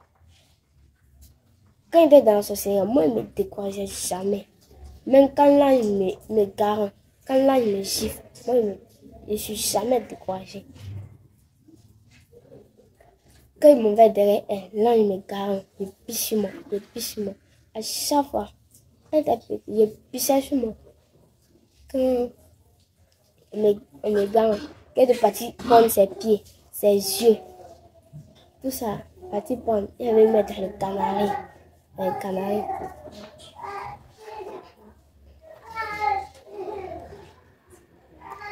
Quand il était dans la sorcellerie, moi, il ne me décourageait jamais. Même quand l'ange me garant, quand l'ange me gifle, moi, je ne suis jamais découragée. Quand il m'en va derrière elle, l'ange me garant, il pisse sur moi, À chaque fois, il pissait sur moi. Quand on me garant, quand il est parti prendre ses pieds, ses yeux, tout ça, parti prendre, il avait mettre dans le canari.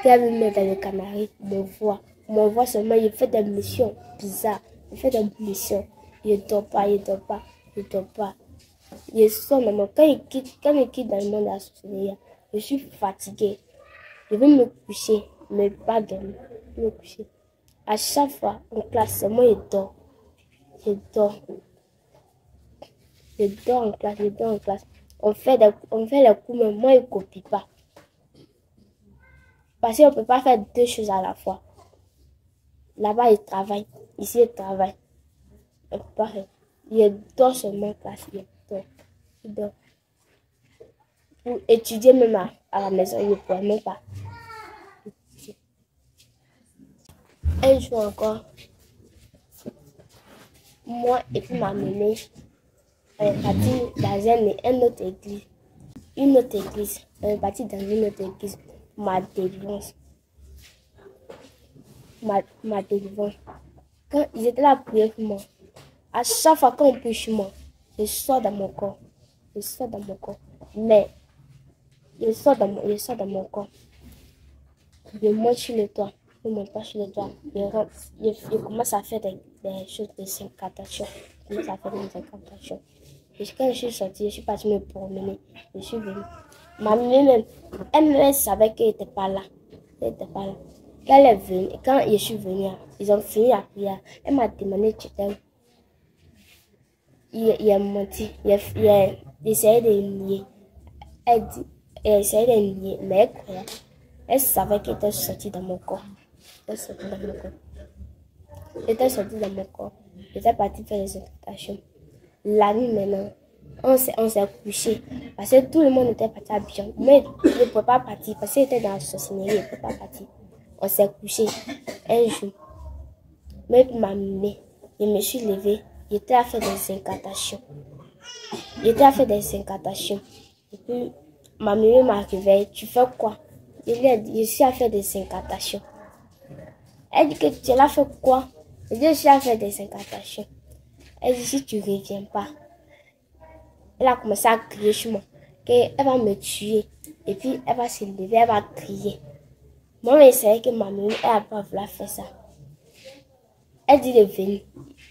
Qui avait mis dans le canari, mon voix seulement, il fait des missions bizarres, il fait des missions, il dort pas. Il sort maintenant, quand il quitte dans le monde de la sorcellerie, je suis fatiguée, je vais me coucher, mais pas dormir, me coucher. À chaque fois, en classe, c'est moi, je dors en classe. On fait les cours, mais moi, je ne copie pas. Parce qu'on ne peut pas faire deux choses à la fois. Là-bas, il travaille. Ici, il travaille. On peut pas faire. Il dort seulement en classe. Il dort. Pour étudier même à la maison, il ne pourrait même pas. Un jour encore, moi et puis ma mémé, on est partis dans une autre église. On est partis dans une autre église. Ma délivrance. Quand ils étaient là pour prier pour moi, à chaque fois qu'on prie sur moi, je sors dans mon corps. Mais je sors dans mon corps. Je monte sur le toit. Je monte pas sur le toit. Je commence à faire des choses de incantations. Et quand je suis sortie, je suis partie me promener. Je suis venue. Ma mère elle savait qu'elle n'était pas là. Quand elle est venue, quand je suis venue, ils ont fini la prière. Elle m'a demandé tu étais où. Il a menti. Il a essayé de nier. Elle a essayé de nier, mais elle croyait. Elle savait qu'elle était sortie dans mon corps. Elle était sortie dans mon corps. J'étais partie faire les incantations. La nuit maintenant, on s'est couché. Parce que tout le monde était parti à Bijan. Mais je ne pouvais pas partir parce qu'il était dans la sorcellerie. Je ne pouvais pas partir. On s'est couché un jour. Mais ma mère, je me suis levée. J'étais à faire des incantations. Et puis, ma mère m'a réveillée. Tu fais quoi? Je lui ai dit, je suis à faire des incantations. Elle dit que tu l'as fait quoi? Je dis, je suis à faire des incantations. Elle dit, si tu ne reviens pas. Elle a commencé à crier sur moi. Qu'elle va me tuer. Et puis, elle va se lever, elle va crier. Moi, je savais que ma mère, elle n'a pas voulu faire ça. Elle dit de venir.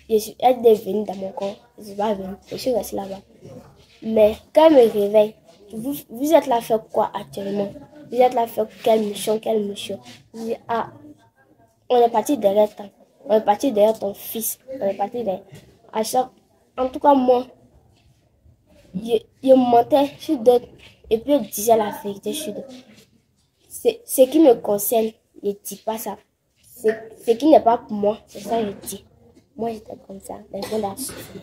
Elle dit de venir dans mon corps. Je ne suis pas venue. Je suis restée là-bas. Mais quand elle me réveille, vous êtes là faire quoi actuellement? Vous êtes là faire quelle mission? Je dis, ah, on est parti derrière toi. On est parti derrière ton fils. On est parti derrière. En tout cas, moi, je mentais sur d'autres et puis je disais la vérité sur d'autres. Ce qui me concerne, je ne dis pas ça. Ce qui n'est pas pour moi, c'est ça que je dis. Moi, j'étais comme ça, dans le fond de la société.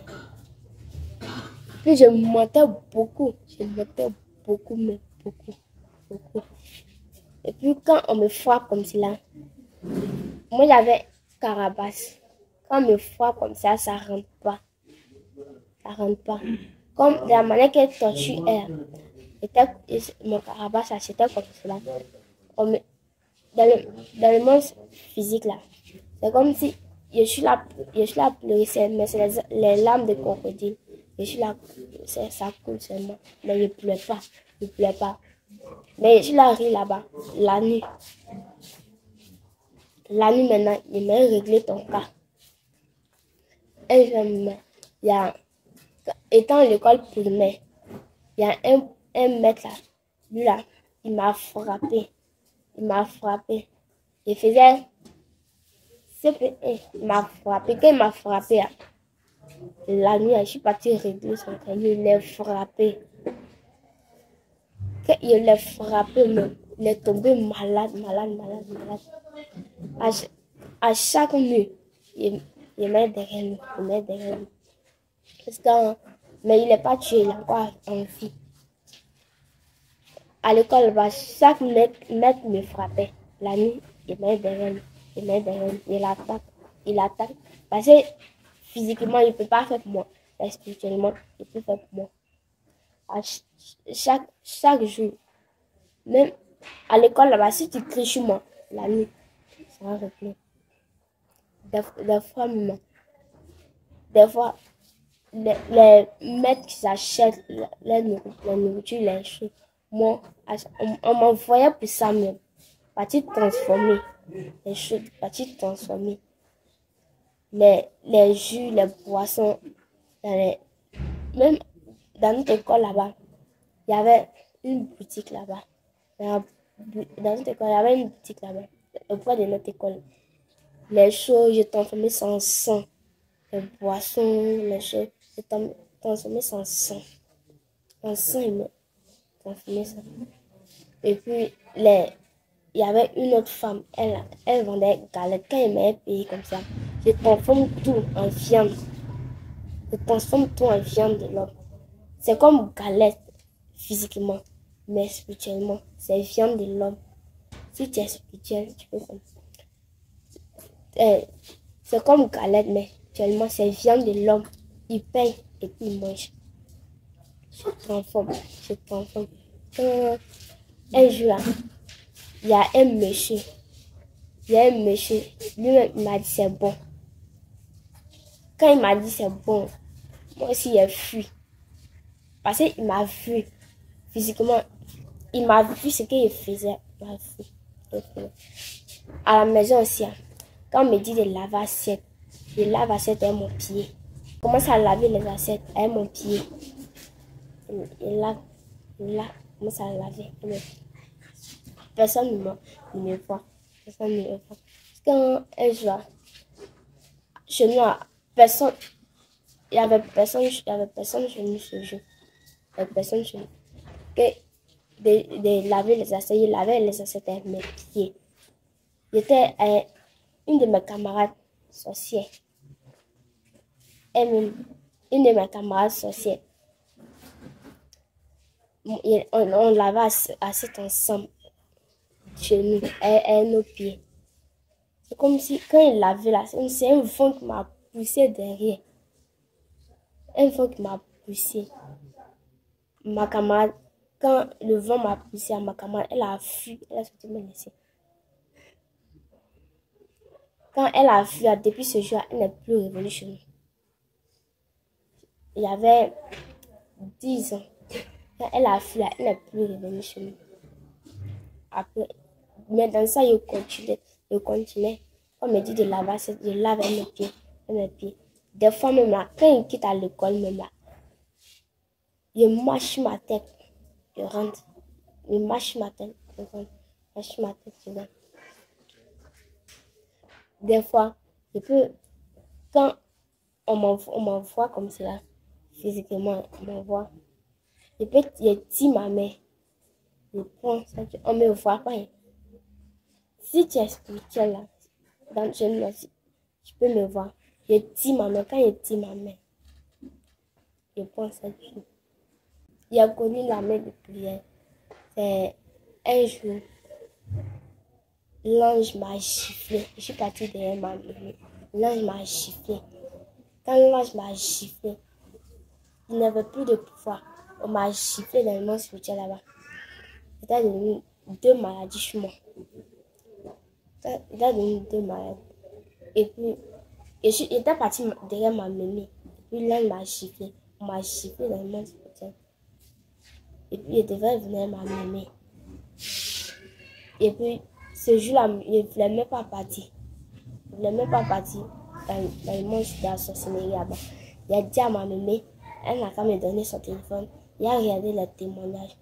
Puis je mentais beaucoup. Je mentais beaucoup, mais beaucoup, beaucoup. Et puis quand on me frappe comme cela, moi j'avais carapace. Quand on me frappe comme ça ne rentre pas. Ça rentre pas. Comme de la manière qu'elle torture mon carapace, c'était comme cela. On me, dans le monde physique là, c'est comme si je suis là à pleurer, mais c'est les larmes de crocodile. Je suis là, ça coule seulement. Mais je ne pleure pas. Je ne pleure pas. Mais je suis là à rire là-bas, la nuit. La nuit maintenant, il m'a réglé ton cas. Et il y a, étant à l'école primaire, il y a un mec là, lui là, il m'a frappé. Il m'a frappé. Il faisait, il m'a frappé. Quand il m'a frappé, là, la nuit, je suis partie régler son cas. Il l'a frappé. Quand il l'a frappé, il est tombé malade. À chaque nuit, il met derrière lui. Mais il n'est pas tué, il est encore en vie. À l'école, chaque maître me frappait. La nuit, il met derrière lui. Il attaque. Parce que physiquement, il ne peut pas faire pour moi. Mais spirituellement, il peut faire pour moi. Chaque jour, même à l'école, là-bas, si tu cries sur moi, la nuit, ça va revenir. Des fois, les maîtres qui achètent la nourriture, les choses, moi, on m'envoyait pour ça même. Partie transformer les choses, partie transformer les jus, les boissons, même dans notre école là-bas, il y avait une boutique là-bas. Dans notre école, il y avait une boutique là-bas, auprès de notre école. Les choses, je transformais sans sang. Les boissons, les choses, je transformais sans sang. Sans sang, il transformait ça. Et puis, il y avait une autre femme, elle vendait galettes. Quand elle m'avait payé comme ça, je transforme tout en viande. Je transforme tout en viande de l'homme. C'est comme galette physiquement, mais spirituellement, c'est viande de l'homme. Si tu es spirituel, tu peux comme ça. C'est comme galette, mais actuellement, c'est viande de l'homme. Il paye et puis il mange. Je transforme. Un jour, là, il y a un monsieur. Lui-même, il m'a dit c'est bon. Quand il m'a dit c'est bon, moi aussi, j'ai fui. Parce qu'il m'a vu physiquement. Il m'a vu ce qu'il faisait. Il m'a vu. À la maison aussi, quand on me dit de laver l'assiette, je lave l'assiette avec mon pied. Je commence à laver les assiettes avec mon pied. Il lave, commence à laver. Personne ne me voit. Quand un jour, chez nous, personne, il n'y avait personne chez nous ce jour. Il n'y avait personne chez nous. De laver les assiettes, il lavait les assiettes avec mes pieds. J'étais une de mes camarades sorcières. Elle-même, une de mes camarades sorcières. On lavait assiette ensemble chez nous, à nos pieds. C'est comme si, quand il lavait là, c'est un vent qui m'a poussé derrière. Un vent qui m'a poussé. Ma camarade, quand le vent m'a poussé à ma camarade, elle a fui, elle a sorti me laisser. Quand elle a fui, depuis ce jour, elle n'est plus revenue chez nous. Il y avait 10 ans. Quand elle a fui, elle n'est plus revenue chez nous. Après, mais dans ça, je continuais. On me dit de laver, je lave mes pieds. Des fois, même là, quand il quitte à l'école, même là, je mâche ma tête, je rentre. Je mâche ma tête, je rentre. Mâche ma tête, je rentre. Des fois, quand on m'envoie comme cela, physiquement, on m'envoie, Et puis, il dit ma mère, je prends ça, on ne me voit pas. Si tu es spirituel, là, dans le jeune aussi, tu peux me voir. Je dis ma mère, quand je dis ma mère, je prends ça dessus. Il a connu la main de prière. C'est un jour, l'ange m'a giflé. Je suis partie derrière ma maman. L'ange m'a giflé. Quand l'ange m'a giflé, il n'avait plus de pouvoir. On m'a giflé dans le monde spirituel là-bas. Il a donné 2 maladies chez moi. Il a donné 2 maladies. Et puis, il était parti derrière ma maman. Et puis l'ange m'a giflé. On m'a giflé dans le monde spirituel. Et puis, il devait venir ma maman. Et puis, ce jour-là, il ne voulait même pas partir. Il ne voulait même pas partir dans le monde de la sorcellerie là-bas. Il a dit à ma maman, elle n'a qu'à me donner son téléphone. Il a regardé les témoignages.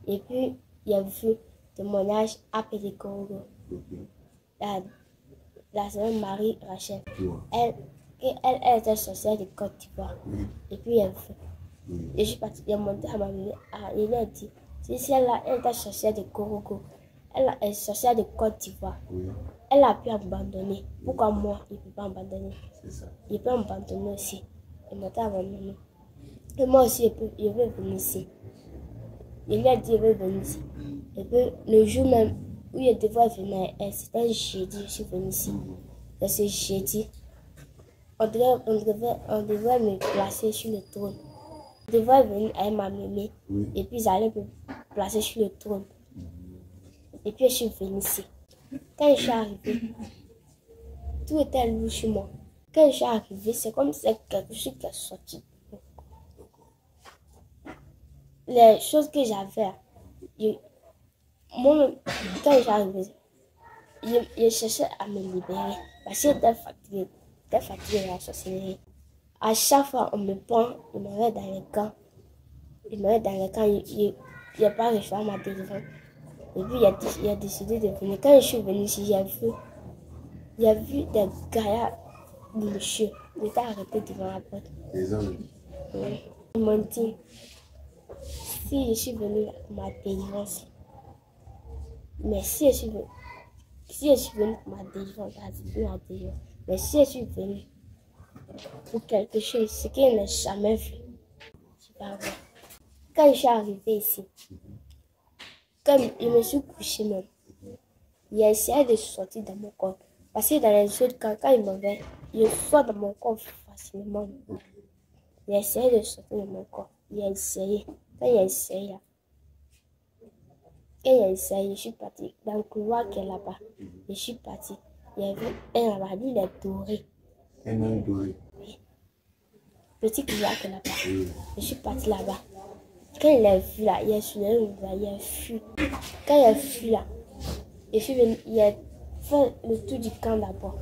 Et puis, il a vu le témoignage appelé Congo. La sœur Marie Rachel. Elle était sorcière de Côte d'Ivoire. Et puis, elle a vu. Et je suis partie, il a monté à ma maman. Il lui a dit, si elle était sorcière de Corogo, elle est sorcière de Côte d'Ivoire. Elle a pu abandonner. Pourquoi moi, il ne peut pas abandonner? Il peut abandonner aussi. Il m'a dit à ma maman. Et moi aussi, je veux venir ici. Il lui a dit, je veux venir ici. Et puis, le jour même où il devait venir, c'était un jeudi, je suis venue ici. Et ce jeudi, on devait me placer sur le trône. Je devais venir avec ma maman. Et puis, j'allais me placer sur le trône. Et puis, je suis venue ici. Quand je suis arrivée, tout était lourd chez moi. Quand je suis arrivée, c'est comme si quelque chose qui est sorti. Les choses que j'avais, moi, quand je suis arrivée, je cherchais à me libérer. Parce que j'étais fatiguée de la sorcellerie. À chaque fois, on me prend, il me met dans le camp. Il n'a pas réussi à ma délivrance. Et puis, il a décidé de venir. Quand je suis venue ici, il y a vu des gaillards de monsieur. Ils étaient arrêtés devant la porte. Les anges. Oui. Ils m'ont dit, si je suis venue pour ma délivrance, mais si je suis venue pour ma délivrance, mais si je suis venue pour quelque chose, ce qu'il n'a jamais vu, je ne vais pas voir. Quand je suis arrivée ici, comme je me suis couchée même, il a essayé de sortir dans mon corps. Parce que dans les autres cas, quand il m'avait, il sort dans mon corps facilement. Il a essayé de sortir de mon corps. Il a essayé. Quand il a essayé, je suis partie dans le couloir qui est là-bas. Je suis partie. Il y avait un là-bas, il est doré. Un homme doré. Oui. Petit couloir qui est là-bas. Oui. Je suis partie là-bas. Quand il a vu là, il a soulevé, il a fui. Quand il a fui là, je suis venue, il a fait le tour du camp d'abord.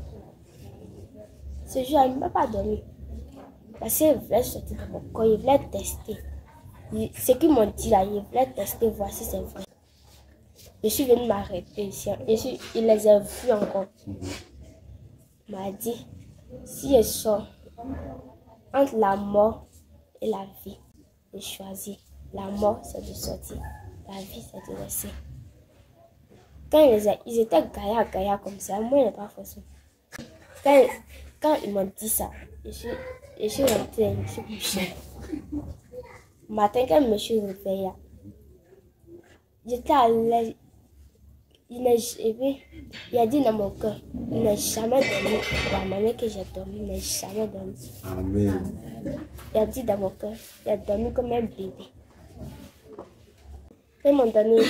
Ce jour, il ne m'a pas dormi. Parce qu'il voulait sortir de mon corps, il voulait tester. Ce qu'ils m'ont dit là, il voulait tester, voir si c'est vrai. Je suis venue m'arrêter ici. Il les a vus encore. Il m'a dit, si je sors entre la mort et la vie, je choisis. La mort, c'est de sortir. La vie, c'est de rester. Quand ils étaient gaillards comme ça, moi, je n'ai pas forcé. Quand ils m'ont dit ça, je suis rentrée, je suis couchée. Le matin, quand je me suis réveillée, j'étais à l'aise. Il a dit dans mon cœur, il n'a jamais dormi. La manière que j'ai dormi, il n'a jamais dormi. Amen. Il a dit dans mon cœur, il a dormi comme un bébé. Quand ils m'ont donné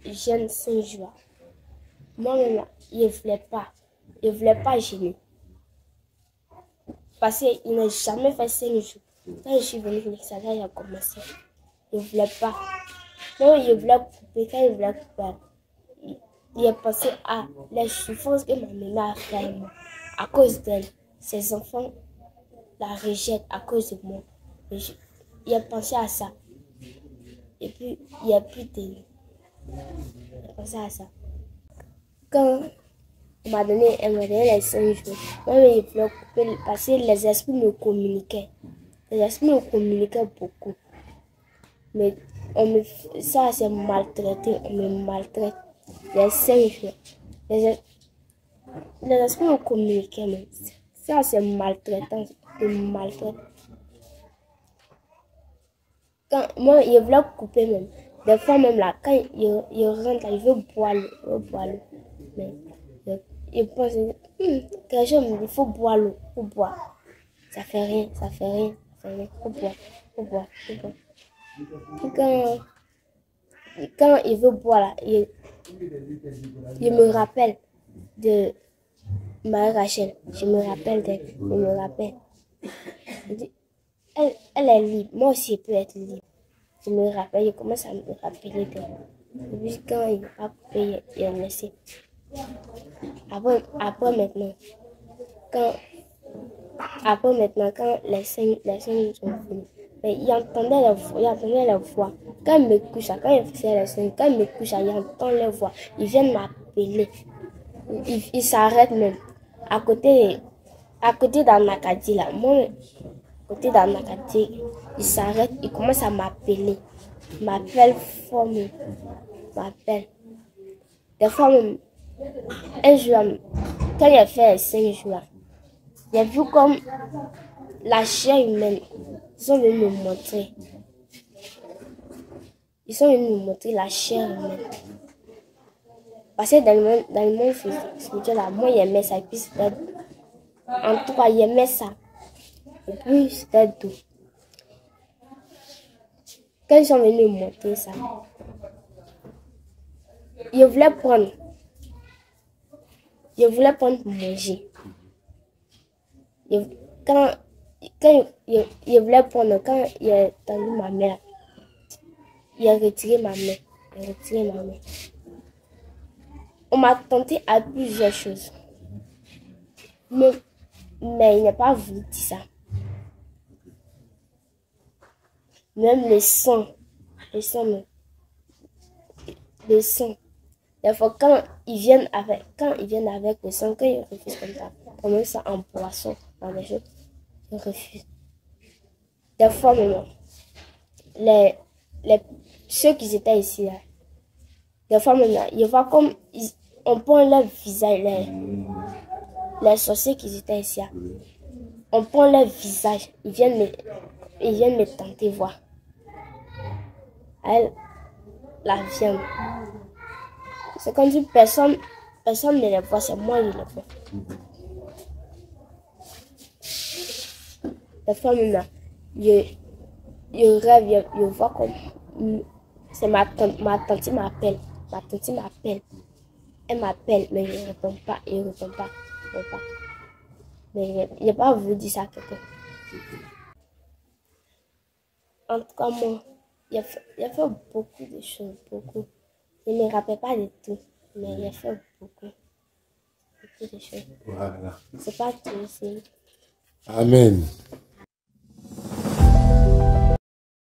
jeûne 5 jours, moi-même, je ne voulais pas jeûner. Parce qu'il n'a jamais fait 5 jours. Quand je suis venue, l'examen a commencé. Je ne voulais pas. Moi, je voulais couper. Quand je voulais couper, il a pensé à les souffrances que ma maman a fait à moi. À cause d'elle, ses enfants la rejettent à cause de moi. Il a pensé à ça. Et puis, il n'y a plus de... Il a pensé à ça. Quand elle m'a donné les 5 jours, moi, je voulais couper parce que les esprits me communiquaient. Les esprits me communiquaient beaucoup. Mais ça, c'est maltraité. On me maltraite. Les 5 jours. Les esprits me communiquaient, mais ça, c'est maltraitant. Ils me maltraitent. Quand moi, il voulait couper même. Des fois même là, quand il rentre là, il veut boire l'eau. Mais il pense, quelque chose me dit, il faut boire l'eau, il faut boire. Ça fait rien. Faut boire. Quand il veut boire là, il me rappelle de Marie-Rachel. Je me rappelle d'elle. Il me rappelle. Il dit, elle est libre. Moi aussi, je peux être libre. Je me rappelle, il commence à me rappeler d'elle. Et puis quand il a coupé, il a laissé. Après maintenant, quand les 5 sont finis, mais il entendait les voix. Quand il me couche, quand il faisait les 5, quand il me couche, il entend les voix. Ils viennent m'appeler. Il s'arrête même. À côté d'Anakadi, là, moi, à côté d'Anakadi, il s'arrête, il commence à m'appeler. Il m'appelle fort, m'appelle. Des fois même, un jour, quand il a fait les 5 jours, il a vu comme la chair humaine. Ils sont venus me montrer. Ils sont venus me montrer la chair humaine. Parce que dans le monde spirituel, moi, j'aimais ça. Et puis, en tout cas, j'aimais ça. Et puis, c'était doux. Quand ils sont venus me montrer ça, ils voulaient prendre pour manger. Quand il voulait prendre, quand il a tendu ma mère, il a retiré ma main. On m'a tenté à plusieurs choses. Mais il n'a pas voulu dire ça. Même le sang. Des fois, quand ils viennent avec le sang, quand ils refusent comme ça, on met ça en boisson, dans les choses, ils refusent. Des fois, maintenant, ceux qui étaient ici, là, des fois, maintenant, ils voient comme, on prend leur visage, les sorciers qui étaient ici, là, on prend leur visage, ils viennent me tenter voir. Elle, la viande. C'est comme si personne ne les voit, c'est moi qui les vois. Des fois, maintenant, je rêve, je vois comme. C'est ma tante m'appelle. Elle m'appelle, mais je ne réponds pas. Mais il n'a pas voulu dire ça à quelqu'un. En tout cas, moi, il a fait beaucoup de choses, beaucoup. Je ne me rappelle pas de tout, mais il a fait beaucoup de choses. Voilà. C'est pas tout, c'est... Amen.